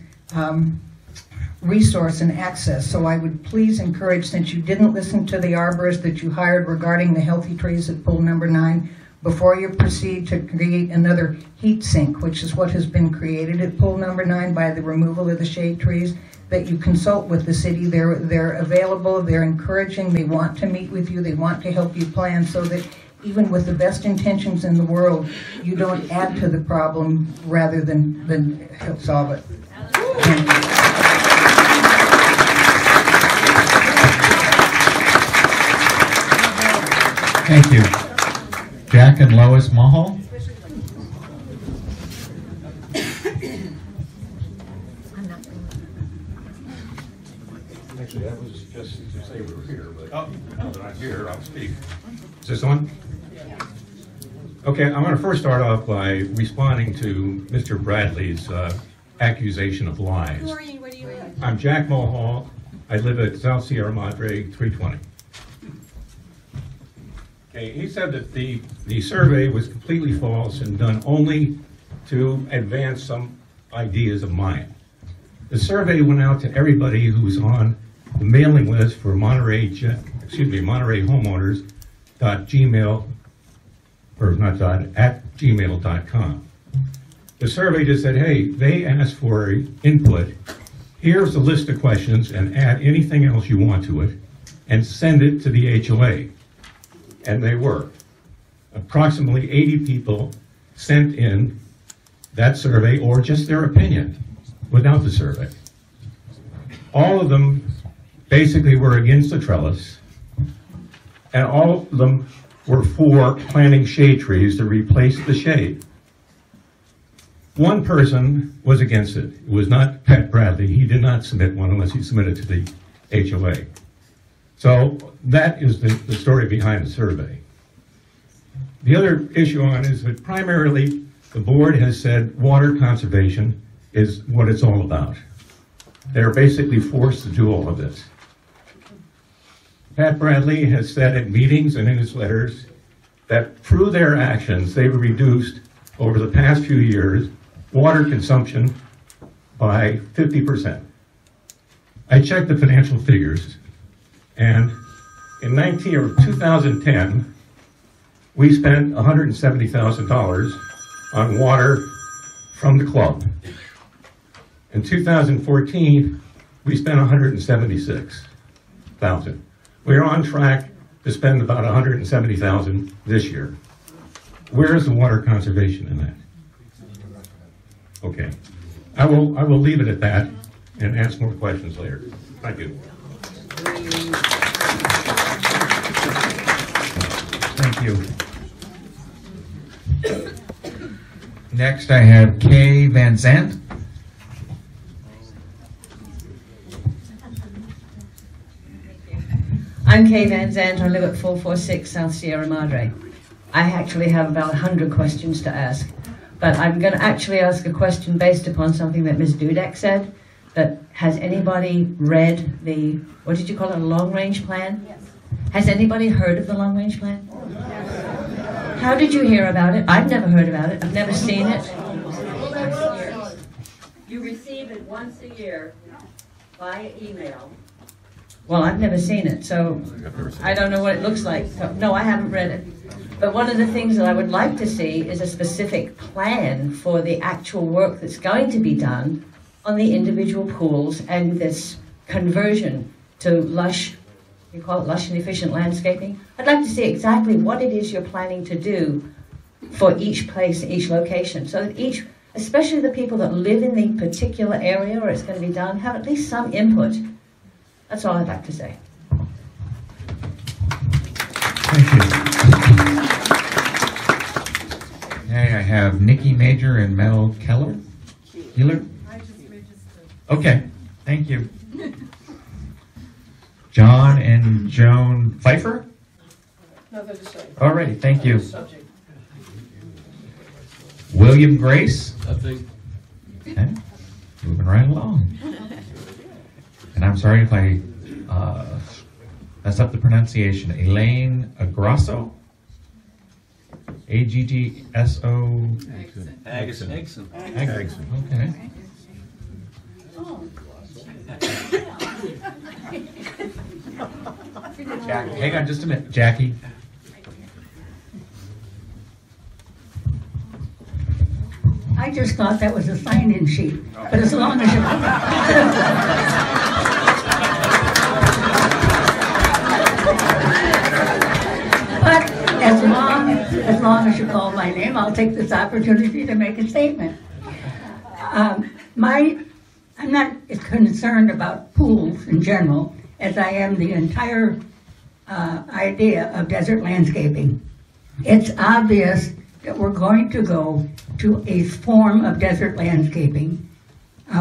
resource and access. So I would please encourage, since you didn't listen to the arborist that you hired regarding the healthy trees at pool number 9, before you proceed to create another heat sink, which is what has been created at pool number 9 by the removal of the shade trees, that you consult with the city. They're available, they're encouraging, they want to meet with you, they want to help you plan so that even with the best intentions in the world, you don't add to the problem rather than help solve it. Thank you. Jack and Lois Mahal. Actually, that was just to say we were here, but now that I'm here, I'll speak. Is this on? Okay, I'm going to first start off by responding to Mr. Bradley's accusation of lies. Who are you? What do you live? I'm Jack Mulhall. I live at South Sierra Madre 320. Okay, he said that the survey was completely false and done only to advance some ideas of mine. The survey went out to everybody who was on the mailing list for Monterey Homeowners @gmail.com. The survey just said, hey, they asked for input. Here's a list of questions and add anything else you want to it and send it to the HOA. And they were. Approximately 80 people sent in that survey or just their opinion without the survey. All of them basically were against the trellis, and all of them were for planting shade trees to replace the shade. One person was against it. It was not Pat Bradley. He did not submit one unless he submitted to the HOA. So that is the story behind the survey. The other issue on is that primarily the board has said water conservation is what it's all about. They're basically forced to do all of this. Pat Bradley has said at meetings and in his letters that through their actions they've reduced over the past few years water consumption by 50%. I checked the financial figures. And in 2010, we spent $170,000 on water from the club. In 2014, we spent $176,000. We're on track to spend about $170,000 this year. Where is the water conservation in that? Okay, I will leave it at that and ask more questions later. Thank you. Thank you. Next, I have Kay Van Zandt. I'm Kay Van Zandt. I live at 446 South Sierra Madre. I actually have about 100 questions to ask, but I'm going to actually ask a question based upon something that Ms. Dudek said. That has anybody read the, what did you call it, a long-range plan? Yes. Has anybody heard of the long-range plan? Yes. How did you hear about it? I've never heard about it. I've never seen it. You receive it once a year via email. Well, I've never seen it, so I don't know what it looks like. No, I haven't read it. But one of the things that I would like to see is a specific plan for the actual work that's going to be done on the individual pools and this conversion to lush, you call it lush and efficient landscaping. I'd like to see exactly what it is you're planning to do for each place, each location, so that each especially the people that live in the particular area where it's going to be done, have at least some input. That's all I'd like to say. Thank you. Okay, I have Nikki Major and Mel Keeler. I just registered. Okay, thank you. John and Joan Pfeiffer? Nothing to say. Alrighty, thank you. Subject. William Grace? Nothing. Okay, moving right along. And I'm sorry if I mess up the pronunciation. Elaine Agrasso? A-G-G-S-O... Agson. Okay. Hang on just a minute, Jackie. I just thought that was a sign-in sheet, but as long as you... But as long as you call my name, I'll take this opportunity to make a statement. I'm not as concerned about pools in general as I am the entire idea of desert landscaping. It's obvious that we're going to go to a form of desert landscaping.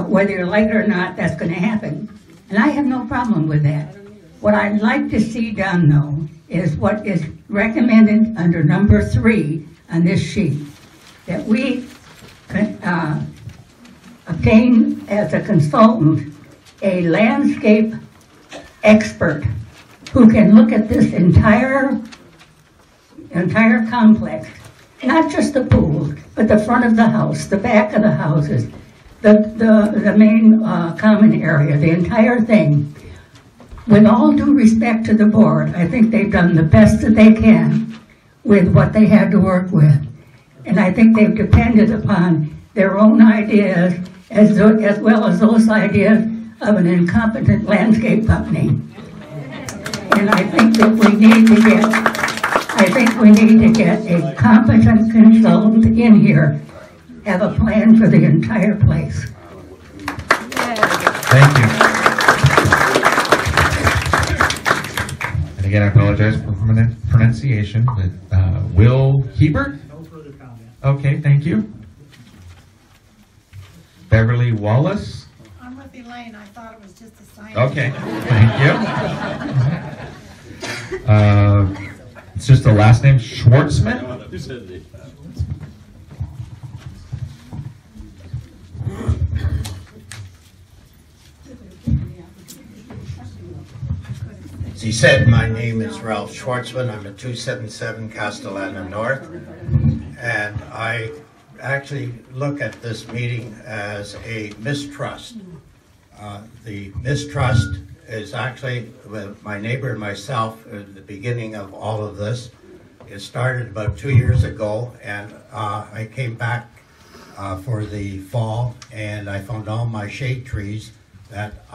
Whether you like it or not, that's going to happen. And I have no problem with that. What I'd like to see done, though, is what is recommended under number 3 on this sheet, that we obtain as a consultant a landscape expert who can look at this entire complex, not just the pools, but the front of the house, the back of the houses, the main common area, the entire thing. With all due respect to the board, I think they've done the best that they can with what they had to work with. And I think they've depended upon their own ideas as well as those ideas of an incompetent landscape company. And I think that we need to get a competent consultant in here, have a plan for the entire place. Thank you. And again, I apologize for pronunciation, but Will Hebert? No further comment. Okay, thank you. Beverly Wallace? I'm with Elaine. I thought it was just a sign. Okay, thank you. It's just the last name, Schwartzman? As he said, my name is Ralph Schwartzman. I'm at 277 Castellana North, and I actually look at this meeting as a mistrust. The mistrust is actually with my neighbor and myself at the beginning of all of this. It started about 2 years ago, and I came back for the fall, and I found all my shade trees that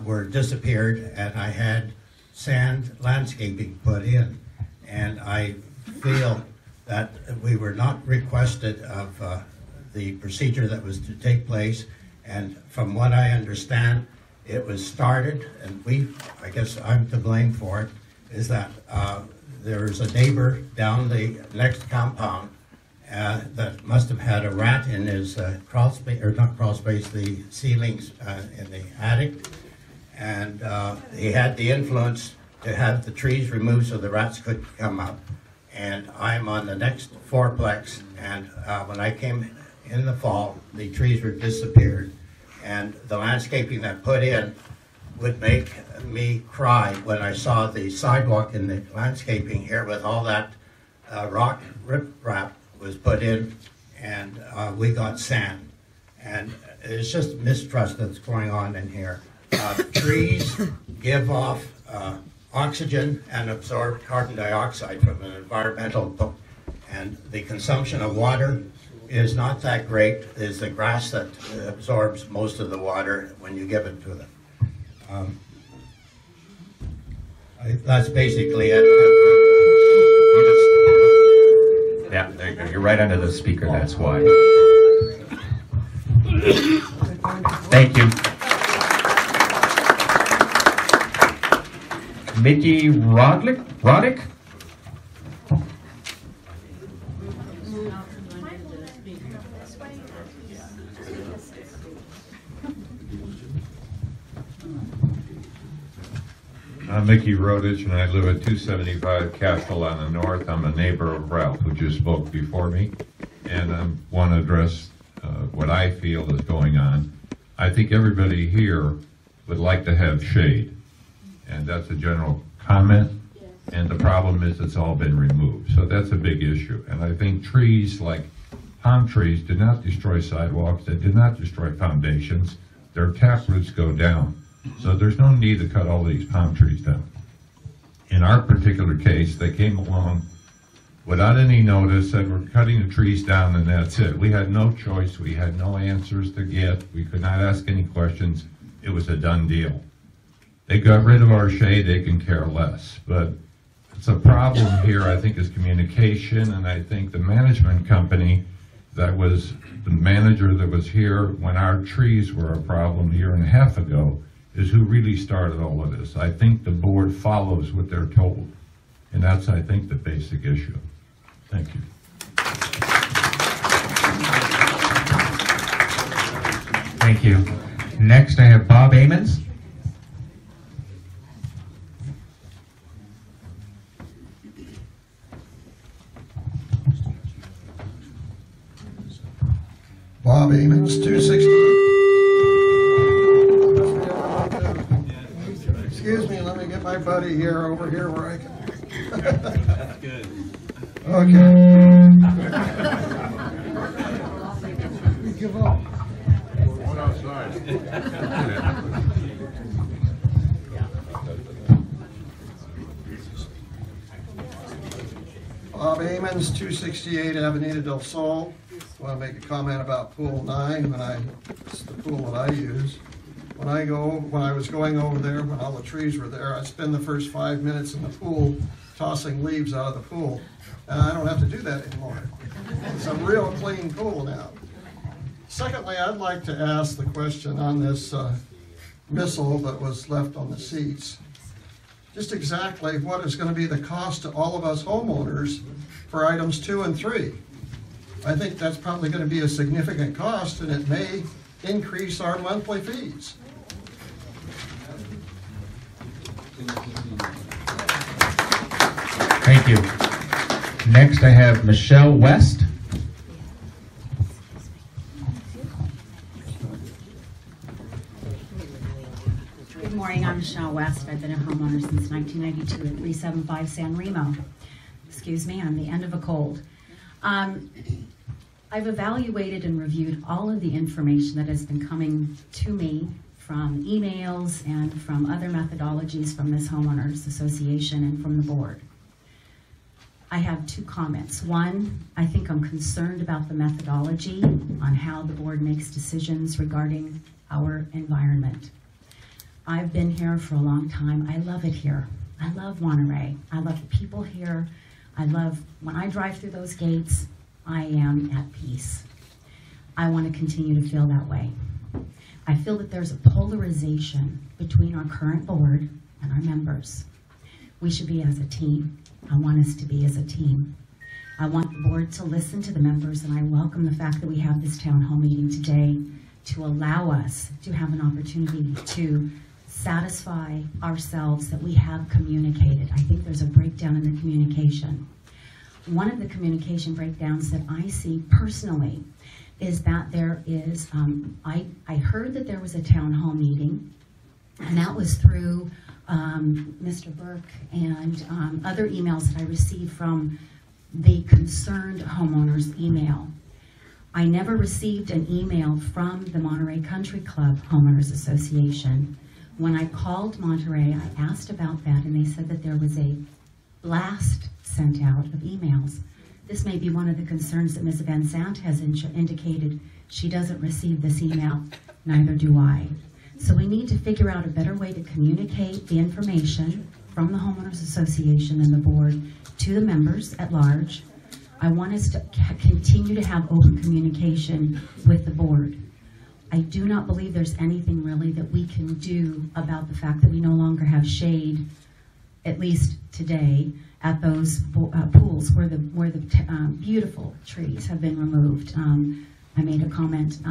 were disappeared, and I had sand landscaping put in. And I feel that we were not requested of the procedure that was to take place, and from what I understand, it was started, and I guess I'm to blame for it, is that there's a neighbor down the next compound that must have had a rat in his crawl space, or not crawl space, the ceilings in the attic, and he had the influence to have the trees removed so the rats could come up. And I'm on the next fourplex, and when I came in the fall, the trees were disappeared. And the landscaping that put in would make me cry when I saw the sidewalk in the landscaping here with all that rock riprap was put in, and we got sand. And it's just mistrust that's going on in here. Trees give off oxygen and absorb carbon dioxide from an environmental book. And the consumption of water is not that great. It's the grass that absorbs most of the water when you give it to them. That's basically it. Yeah, there you go. You're right under the speaker, that's why. Thank you. Mickey Roddick? I'm Mickey Rodich, and I live at 275 Castellana North. I'm a neighbor of Ralph, who just spoke before me, and I want to address what I feel is going on. I think everybody here would like to have shade, and that's a general comment, and the problem is it's all been removed, so that's a big issue. And I think trees like palm trees do not destroy sidewalks, they do not destroy foundations, their tap roots go down. So there's no need to cut all these palm trees down. In our particular case, they came along without any notice, said we're cutting the trees down and that's it. We had no choice, we had no answers to get, we could not ask any questions. It was a done deal. They got rid of our shade, they can care less. But it's a problem here, I think, is communication, and I think the management company that was the manager that was here when our trees were a problem a year and a half ago is who really started all of this. I think the board follows what they're told, and that's, I think, the basic issue. Thank you. Thank you. Next, I have Bob Amons. Bob Amons, 260. Excuse me, let me get my buddy here over here where I can. That's good. Okay. Give up. One outside. Bob Amons, 268 Avenida del Sol. I want to make a comment about Pool 9. It's the pool that I use. When I was going over there, when all the trees were there, I'd spend the first 5 minutes in the pool tossing leaves out of the pool. And I don't have to do that anymore. It's a real clean pool now. Secondly, I'd like to ask the question on this missile that was left on the seats. Just exactly what is going to be the cost to all of us homeowners for items 2 and 3? I think that's probably going to be a significant cost, and it may increase our monthly fees. Thank you. Next, I have Michelle West. Good morning, I'm Michelle West. I've been a homeowner since 1992 at 375 San Remo. Excuse me, I'm the end of a cold. I've evaluated and reviewed all of the information that has been coming to me from emails and from other methodologies from this Homeowners Association and from the board. I have 2 comments. One, I think I'm concerned about the methodology on how the board makes decisions regarding our environment. I've been here for a long time. I love it here. I love Monterey. I love the people here. I love, when I drive through those gates, I am at peace. I want to continue to feel that way. I feel that there's a polarization between our current board and our members. We should be as a team. I want us to be as a team. I want the board to listen to the members, and I welcome the fact that we have this town hall meeting today to allow us to have an opportunity to satisfy ourselves that we have communicated. I think there's a breakdown in the communication. One of the communication breakdowns that I see personally is that there is, I heard that there was a town hall meeting, and that was through Mr. Burke and other emails that I received from the concerned homeowners email. I never received an email from the Monterey Country Club Homeowners Association. When I called Monterey, I asked about that, and they said that there was a blast sent out of emails. This may be one of the concerns that Ms. Van Sant has indicated. She doesn't receive this email, neither do I. So we need to figure out a better way to communicate the information from the Homeowners Association and the board to the members at large. I want us to continue to have open communication with the board. I do not believe there's anything really that we can do about the fact that we no longer have shade, at least today, at those pools where the beautiful trees have been removed. I made a comment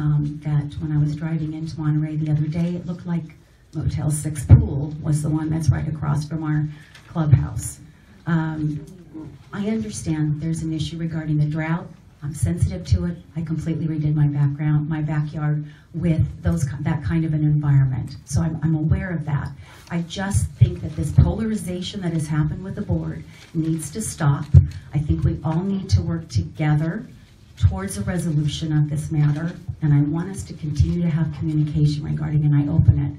that when I was driving into Monterey the other day, it looked like Motel 6 pool was the one that's right across from our clubhouse. I understand there's an issue regarding the drought. I'm sensitive to it. I completely redid my backyard with that kind of an environment. So I'm aware of that. I just think that this polarization that has happened with the board needs to stop. I think we all need to work together towards a resolution of this matter, and I want us to continue to have communication regarding, and I open it.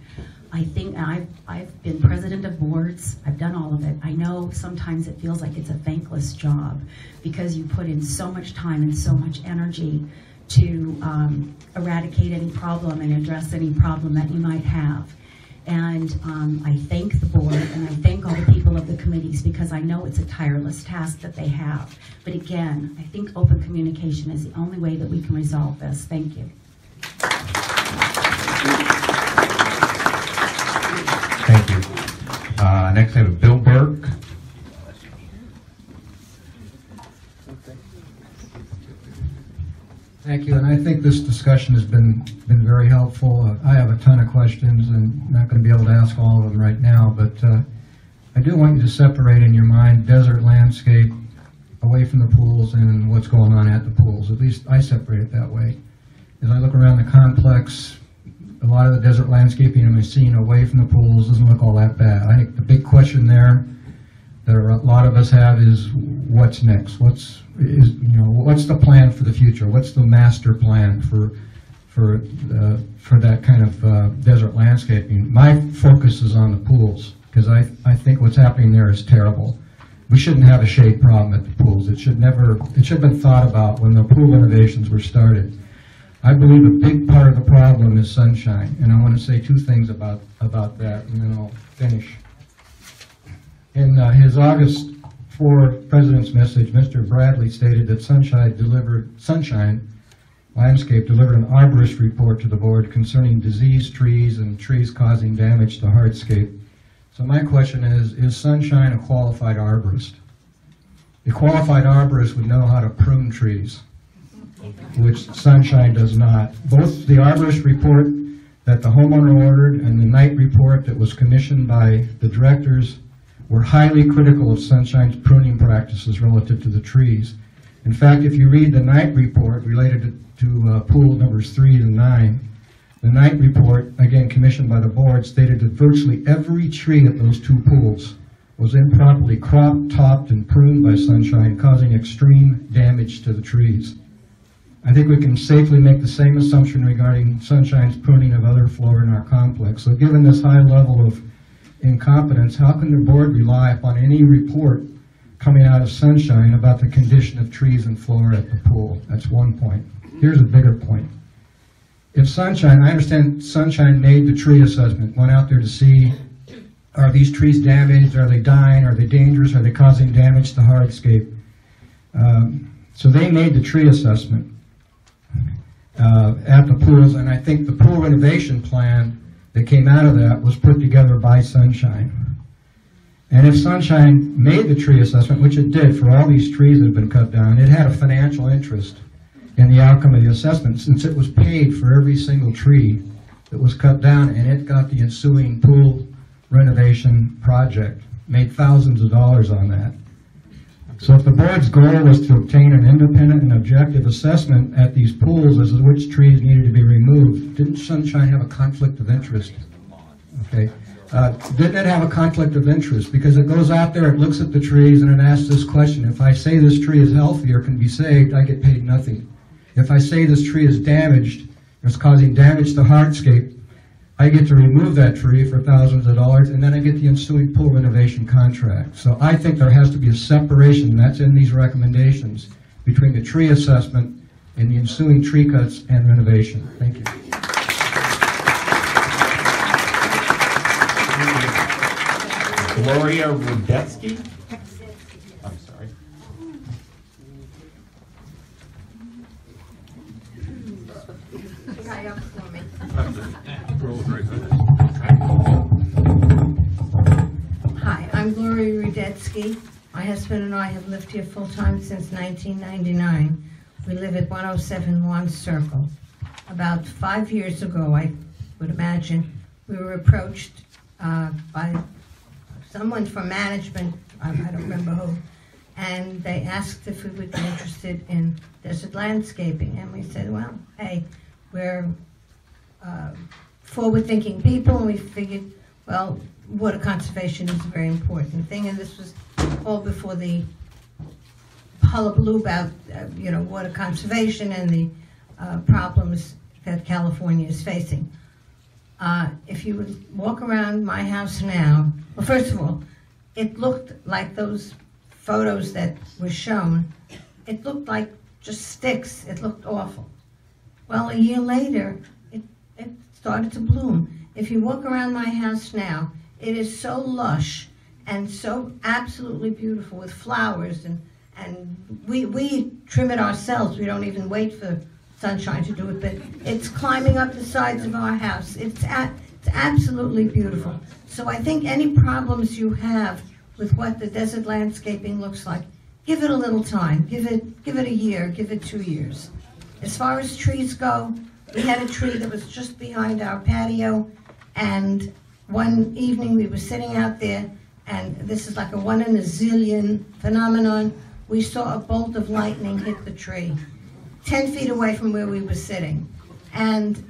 I think I've been president of boards. I've done all of it. I know sometimes it feels like it's a thankless job because you put in so much time and so much energy to eradicate any problem and address any problem that you might have. And I thank the board and I thank all the people of the committees because I know it's a tireless task that they have. But again, I think open communication is the only way that we can resolve this. Thank you. Thank you. Next I have Bill Burke. Thank you, and I think this discussion has been very helpful. I have a ton of questions and I'm not going to be able to ask all of them right now, but I do want you to separate in your mind desert landscape away from the pools and what's going on at the pools. At least I separate it that way. As I look around the complex, a lot of the desert landscaping I'm seeing away from the pools doesn't look all that bad. I think the big question there that a lot of us have is what's next? What's the plan for the future? What's the master plan for that kind of desert landscaping? My focus is on the pools because I think what's happening there is terrible. We shouldn't have a shade problem at the pools. It should have been thought about when the pool renovations were started. I believe a big part of the problem is sunshine, and I want to say two things about that, and then I'll finish. In his August 4 President's message, Mr. Bradley stated that Sunshine Landscape delivered an arborist report to the board concerning diseased trees and trees causing damage to hardscape. So my question is Sunshine a qualified arborist? A qualified arborist would know how to prune trees, which Sunshine does not. Both the arborist report that the homeowner ordered and the night report that was commissioned by the directors were highly critical of Sunshine's pruning practices relative to the trees. In fact, if you read the night report related to pool numbers 3 to 9, the night report, again commissioned by the board, stated that virtually every tree at those two pools was improperly cropped, topped, and pruned by Sunshine, causing extreme damage to the trees. I think we can safely make the same assumption regarding Sunshine's pruning of other flora in our complex. So given this high level of incompetence, how can the board rely upon any report coming out of Sunshine about the condition of trees and flora at the pool? That's one point. Here's a bigger point. If Sunshine, I understand Sunshine made the tree assessment, went out there to see, are these trees damaged, are they dying, are they dangerous, are they causing damage to hardscape? So they made the tree assessment at the pools, and I think the pool renovation plan that came out of that was put together by Sunshine. And if Sunshine made the tree assessment, which it did for all these trees that have been cut down, it had a financial interest in the outcome of the assessment since it was paid for every single tree that was cut down, and it got the ensuing pool renovation project, made thousands of dollars on that. So if the board's goal was to obtain an independent and objective assessment at these pools as to which trees needed to be removed, didn't Sunshine have a conflict of interest? Okay. Didn't it have a conflict of interest? Because it goes out there, it looks at the trees, and it asks this question: if I say this tree is healthy or can be saved, I get paid nothing. If I say this tree is damaged, it's causing damage to hardscape, I get to remove that tree for thousands of dollars, and then I get the ensuing pool renovation contract. So I think there has to be a separation, and that's in these recommendations, between the tree assessment and the ensuing tree cuts and renovation. Thank you. Gloria Rudetsky. I'm sorry. Tie up for me. Hi, I'm Gloria Rudetsky. My husband and I have lived here full-time since 1999. We live at 107 Lawn Circle. About 5 years ago, I would imagine, we were approached by someone from management, I don't remember who, and they asked if we would be interested in desert landscaping. And we said, well, hey, we're forward-thinking people, and we figured, well, water conservation is a very important thing, and this was all before the hullabaloo about, water conservation and the problems that California is facing. If you would walk around my house now, well, first of all, it looked like those photos that were shown. It looked like just sticks. It looked awful. Well, a year later, it started to bloom. If you walk around my house now, it is so lush and so absolutely beautiful with flowers, and we trim it ourselves. We don't even wait for sunshine to do it, but it's climbing up the sides of our house. It's absolutely beautiful. So I think any problems you have with what the desert landscaping looks like, give it a little time. Give it a year, give it 2 years. As far as trees go, we had a tree that was just behind our patio, and one evening we were sitting out there, and this is like a 1 in a zillion phenomenon. We saw a bolt of lightning hit the tree 10 feet away from where we were sitting. And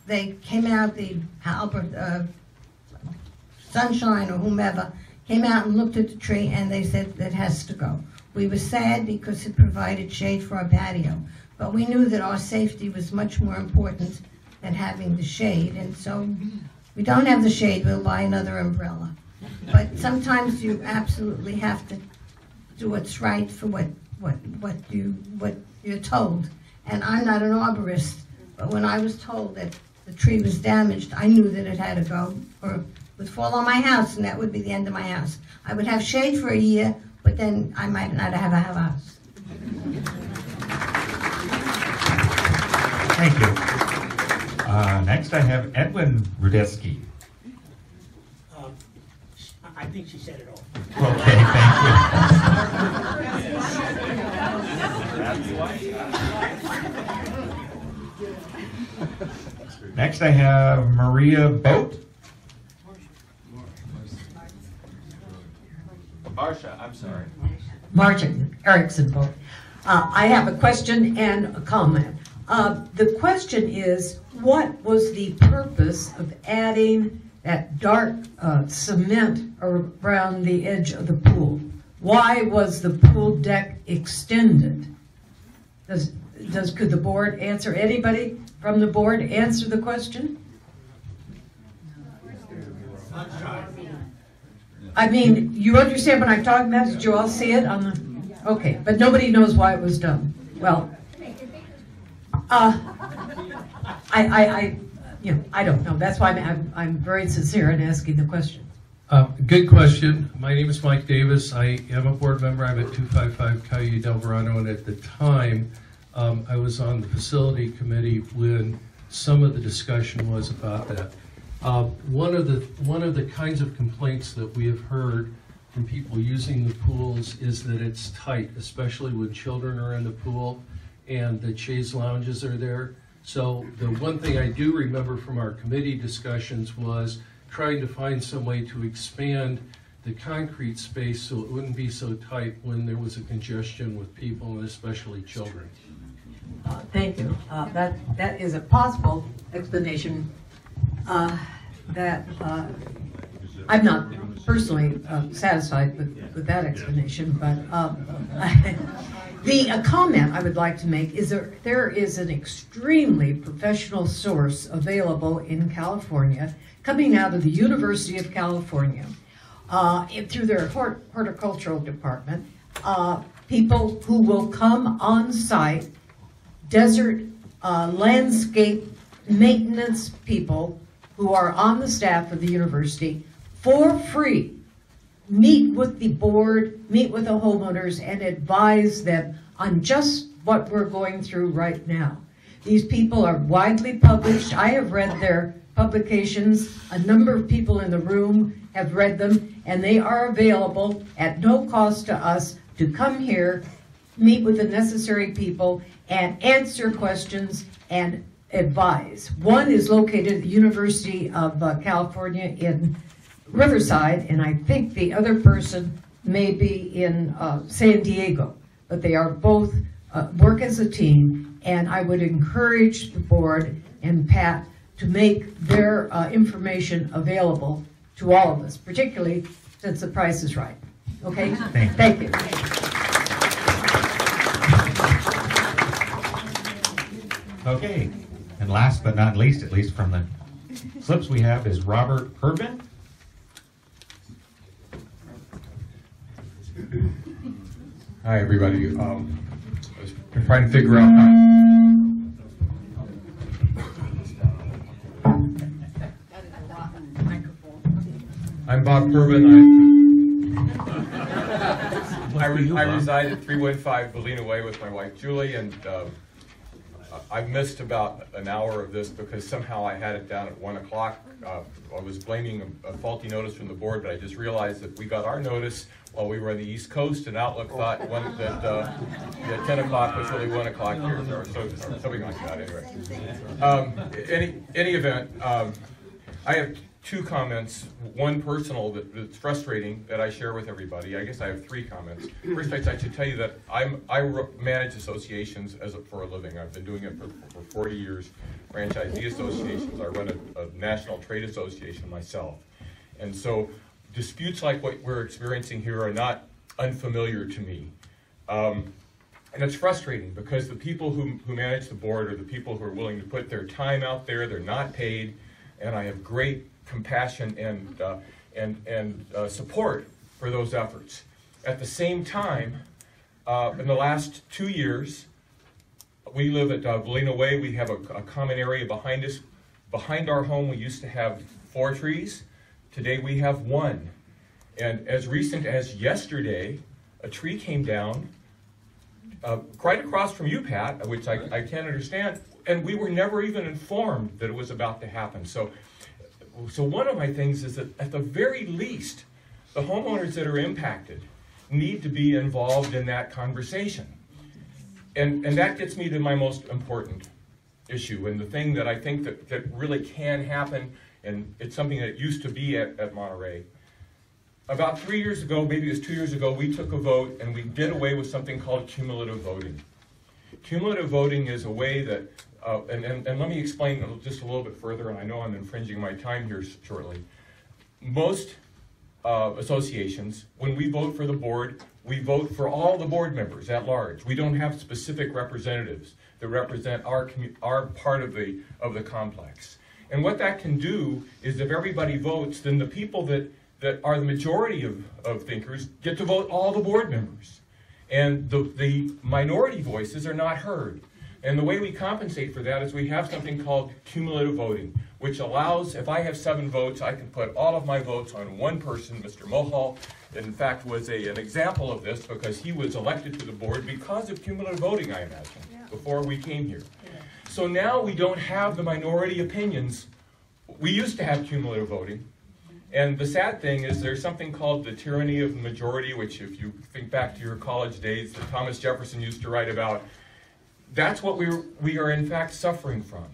they came out, the Albert Sunshine or whomever, came out and looked at the tree, and they said that has to go. We were sad because it provided shade for our patio, but we knew that our safety was much more important than having the shade, and so we don't have the shade, we'll buy another umbrella. But sometimes you absolutely have to do what's right for what you're told. And I'm not an arborist, but when I was told that the tree was damaged, I knew that it had to go, or it would fall on my house, and that would be the end of my house. I would have shade for a year, but then I might not have a house. Thank you. Next I have Edwin Rudetsky. I think she said it all. Okay, thank you. Next I have Maria Boat. Marsha, I'm sorry. Marsha Erickson Boat. I have a question and a comment. The question is, what was the purpose of adding that dark cement around the edge of the pool? Why was the pool deck extended? Could the board answer? Anybody from the board answer the question? I mean, you understand what I'm talking about? Did you all see it on the? Okay, but nobody knows why it was done. Well, I don't know. That's why I'm very sincere in asking the question. Good question. My name is Mike Davis. I am a board member. I'm at 255 Calle Del Verano, and at the time, I was on the facility committee when some of the discussion was about that. One of the kinds of complaints that we have heard from people using the pools is that it's tight, especially when children are in the pool and the chaise lounges are there. So the one thing I do remember from our committee discussions was trying to find some way to expand the concrete space so it wouldn't be so tight when there was a congestion with people, and especially children. Thank you. That is a possible explanation that I'm not personally satisfied with that explanation, but the comment I would like to make is there is an extremely professional source available in California coming out of the University of California through their horticultural department, people who will come on site, desert landscape maintenance people who are on the staff of the university for free, meet with the board, meet with the homeowners, and advise them on just what we're going through right now. These people are widely published. I have read their publications. A number of people in the room have read them, and they are available at no cost to us to come here, meet with the necessary people, and answer questions and advise. One is located at the University of California in Riverside, and I think the other person may be in San Diego, but they are both work as a team, and I would encourage the board and Pat to make their information available to all of us, particularly since the price is right. Okay? Thank you. Okay, and last but not least, at least from the slips we have, is Robert Urban. Hi, everybody. I was trying to figure out I'm Bob Urban. I reside at 315 Belina Way with my wife Julie, and I've missed about an hour of this because somehow I had it down at 1 o'clock. I was blaming a faulty notice from the board, but I just realized that we got our notice while we were on the East Coast, and Outlook thought that 10 o'clock was really 1 o'clock here, or something like that. Anyway, any event, I have two comments. One personal that's frustrating that I share with everybody. I guess I have three comments. First, I should tell you that I manage associations for a living. I've been doing it for 40 years. Franchisee associations. I run a national trade association myself, and so disputes like what we're experiencing here are not unfamiliar to me. And it's frustrating because the people who manage the board are the people who are willing to put their time out there. They're not paid, and I have great compassion and support for those efforts. At the same time, in the last 2 years, we live at Belina Way. We have a common area behind us. Behind our home, we used to have 4 trees. Today we have 1. And as recent as yesterday, a tree came down right across from you, Pat, which I can't understand, and we were never even informed that it was about to happen. So one of my things is that at the very least, the homeowners that are impacted need to be involved in that conversation. And that gets me to my most important issue, and the thing that I think that really can happen, and it's something that used to be at Monterey. About 3 years ago, maybe it was 2 years ago, we took a vote and we did away with something called cumulative voting. Cumulative voting is a way that, and let me explain just a little bit further, and I know I'm infringing my time here shortly. Most associations, when we vote for the board, we vote for all the board members at large. We don't have specific representatives that represent our part of the complex. And what that can do is if everybody votes, then the people that are the majority of thinkers get to vote all the board members. And the minority voices are not heard. And the way we compensate for that is we have something called cumulative voting, which allows, if I have 7 votes, I can put all of my votes on one person. Mr. Mohal, in fact, was an example of this because he was elected to the board because of cumulative voting, I imagine, before we came here. So now we don't have the minority opinions. We used to have cumulative voting. And the sad thing is there's something called the tyranny of the majority, which if you think back to your college days that Thomas Jefferson used to write about, that's what we are in fact suffering from.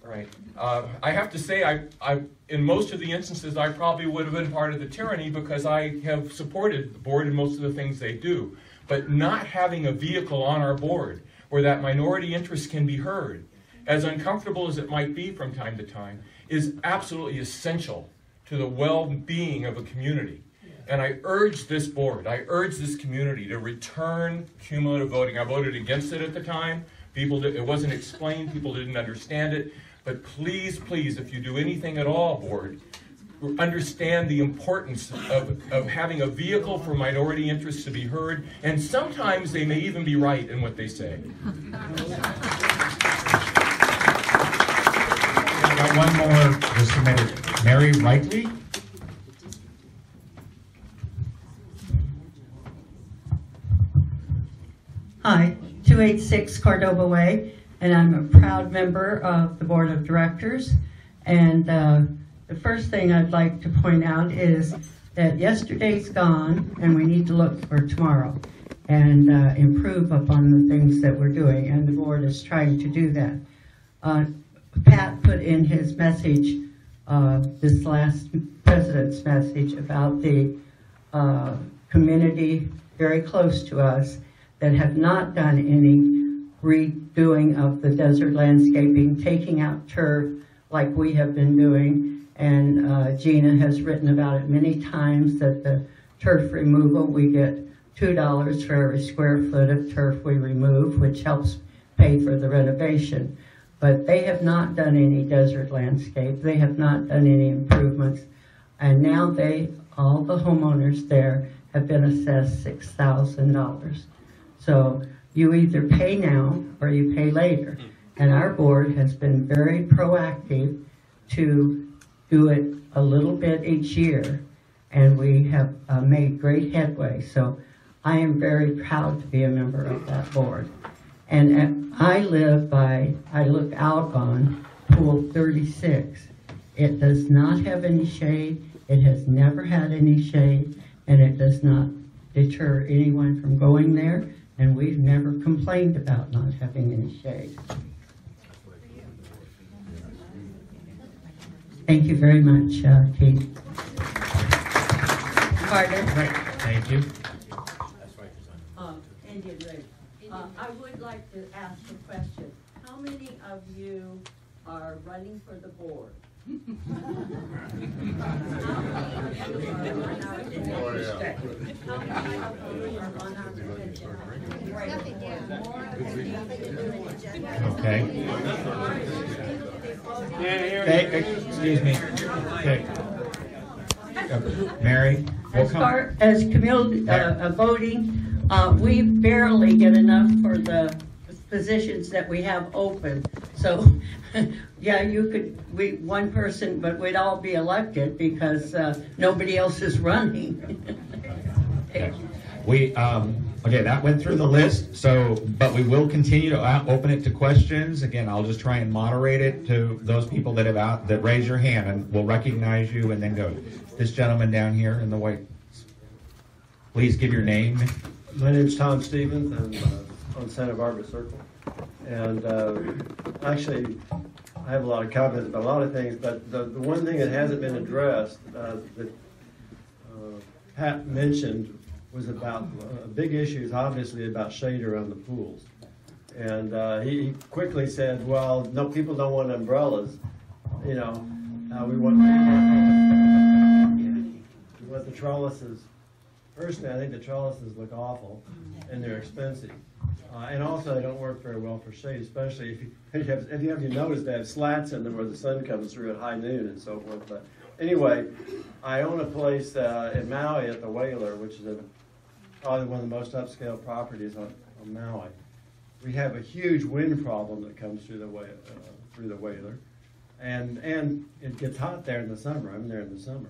Right. I have to say, I in most of the instances, I probably would have been part of the tyranny because I have supported the board in most of the things they do. But not having a vehicle on our board where that minority interest can be heard, as uncomfortable as it might be from time to time, is absolutely essential to the well-being of a community. And I urge this board, I urge this community to return cumulative voting. I voted against it at the time. It wasn't explained, people didn't understand it. But please, please, if you do anything at all, board, understand the importance of having a vehicle for minority interests to be heard, and sometimes they may even be right in what they say. I've got one more was submitted. Mary Rightly. Hi, 286 Cordova Way. and I'm a proud member of the Board of Directors. And the first thing I'd like to point out is that yesterday's gone, and we need to look for tomorrow and improve upon the things that we're doing, and the board is trying to do that. Pat put in his message, this last president's message, about the community very close to us that have not done any redoing of the desert landscaping, taking out turf like we have been doing. And Gina has written about it many times, that the turf removal, we get $2 for every square foot of turf we remove, which helps pay for the renovation. But they have not done any desert landscape. They have not done any improvements. And now all the homeowners there have been assessed $6,000. So you either pay now or you pay later. And our board has been very proactive to do it a little bit each year. And we have made great headway. So I am very proud to be a member of that board. And I look out on Pool 36. It does not have any shade. It has never had any shade, and it does not deter anyone from going there, and we've never complained about not having any shade. Thank you very much, Keith. Carter. Thank you. Indian Ray. I would like to ask a question. How many of you are running for the board? Okay. Excuse me. Okay. Mary? As far as community voting, we barely get enough for the positions that we have open. So, yeah, one person, but we'd all be elected because nobody else is running. We, okay, that went through the list, but we will continue to open it to questions. Again, I'll just try and moderate it to those people that raise your hand, and we'll recognize you and then go. This gentleman down here in the white, please give your name. My name's Tom Stevens. I'm on Santa Barbara Circle. And actually, I have a lot of comments about a lot of things, but the one thing that hasn't been addressed that Pat mentioned was about a big issue is obviously about shade around the pools. And he quickly said, well, no, people don't want umbrellas. You know, we want the trellises. Personally, I think the trellises look awful, and they're expensive. And also, they don't work very well for shade, especially if you have noticed they have slats in them where the sun comes through at high noon and so forth. But anyway, I own a place in Maui at the Whaler, which is probably one of the most upscale properties on Maui. We have a huge wind problem that comes through the Whaler, and it gets hot there in the summer. I'm there in the summer.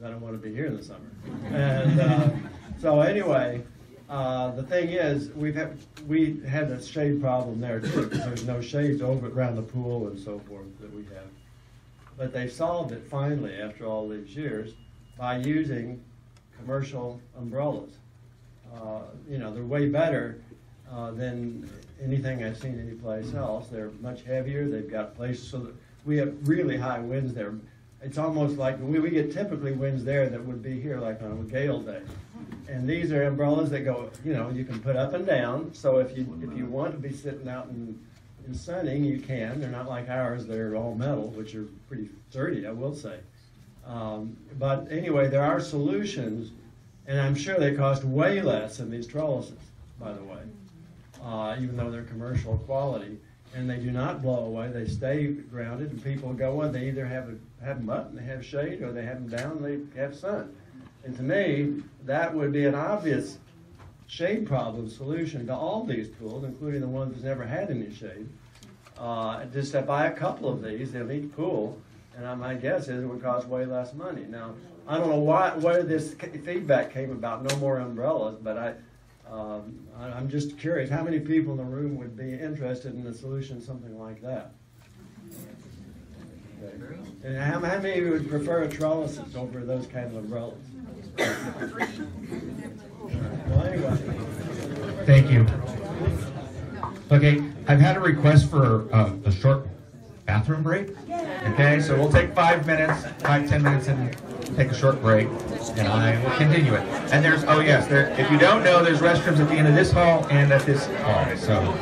I don't want to be here in the summer. And so anyway, the thing is, we had a shade problem there too, because there's no shades around the pool and so forth that we have. But they've solved it finally after all these years by using commercial umbrellas. You know, they're way better than anything I've seen anyplace else. They're much heavier. They've got places so that we have really high winds there. It's almost like we get typically winds there that would be here like on a gale day. And these are umbrellas that go, you know, you can put up and down. So if you want to be sitting out in sunning, you can. They're not like ours. They're all metal, which are pretty sturdy, I will say. But anyway, there are solutions, and I'm sure they cost way less than these trellises, by the way, even though they're commercial quality. And they do not blow away. They stay grounded, and people go in. They either have them up and they have shade, or they have them down and they have sun. And to me, that would be an obvious shade problem solution to all these pools, including the ones that's never had any shade. Just to buy a couple of these in each pool, and my guess is it would cost way less money. Now, I don't know where this feedback came about, no more umbrellas, but I'm just curious, how many people in the room would be interested in a solution something like that? Okay. And how many of you would prefer trellises over those kind of umbrellas? Well, anyway. Thank you. Okay, I've had a request for a short bathroom break. Okay, so we'll take 5 minutes, 5-10 minutes, and take a short break, and I will continue it. And there's, oh yes, if you don't know, there's restrooms at the end of this hall and at this hall. So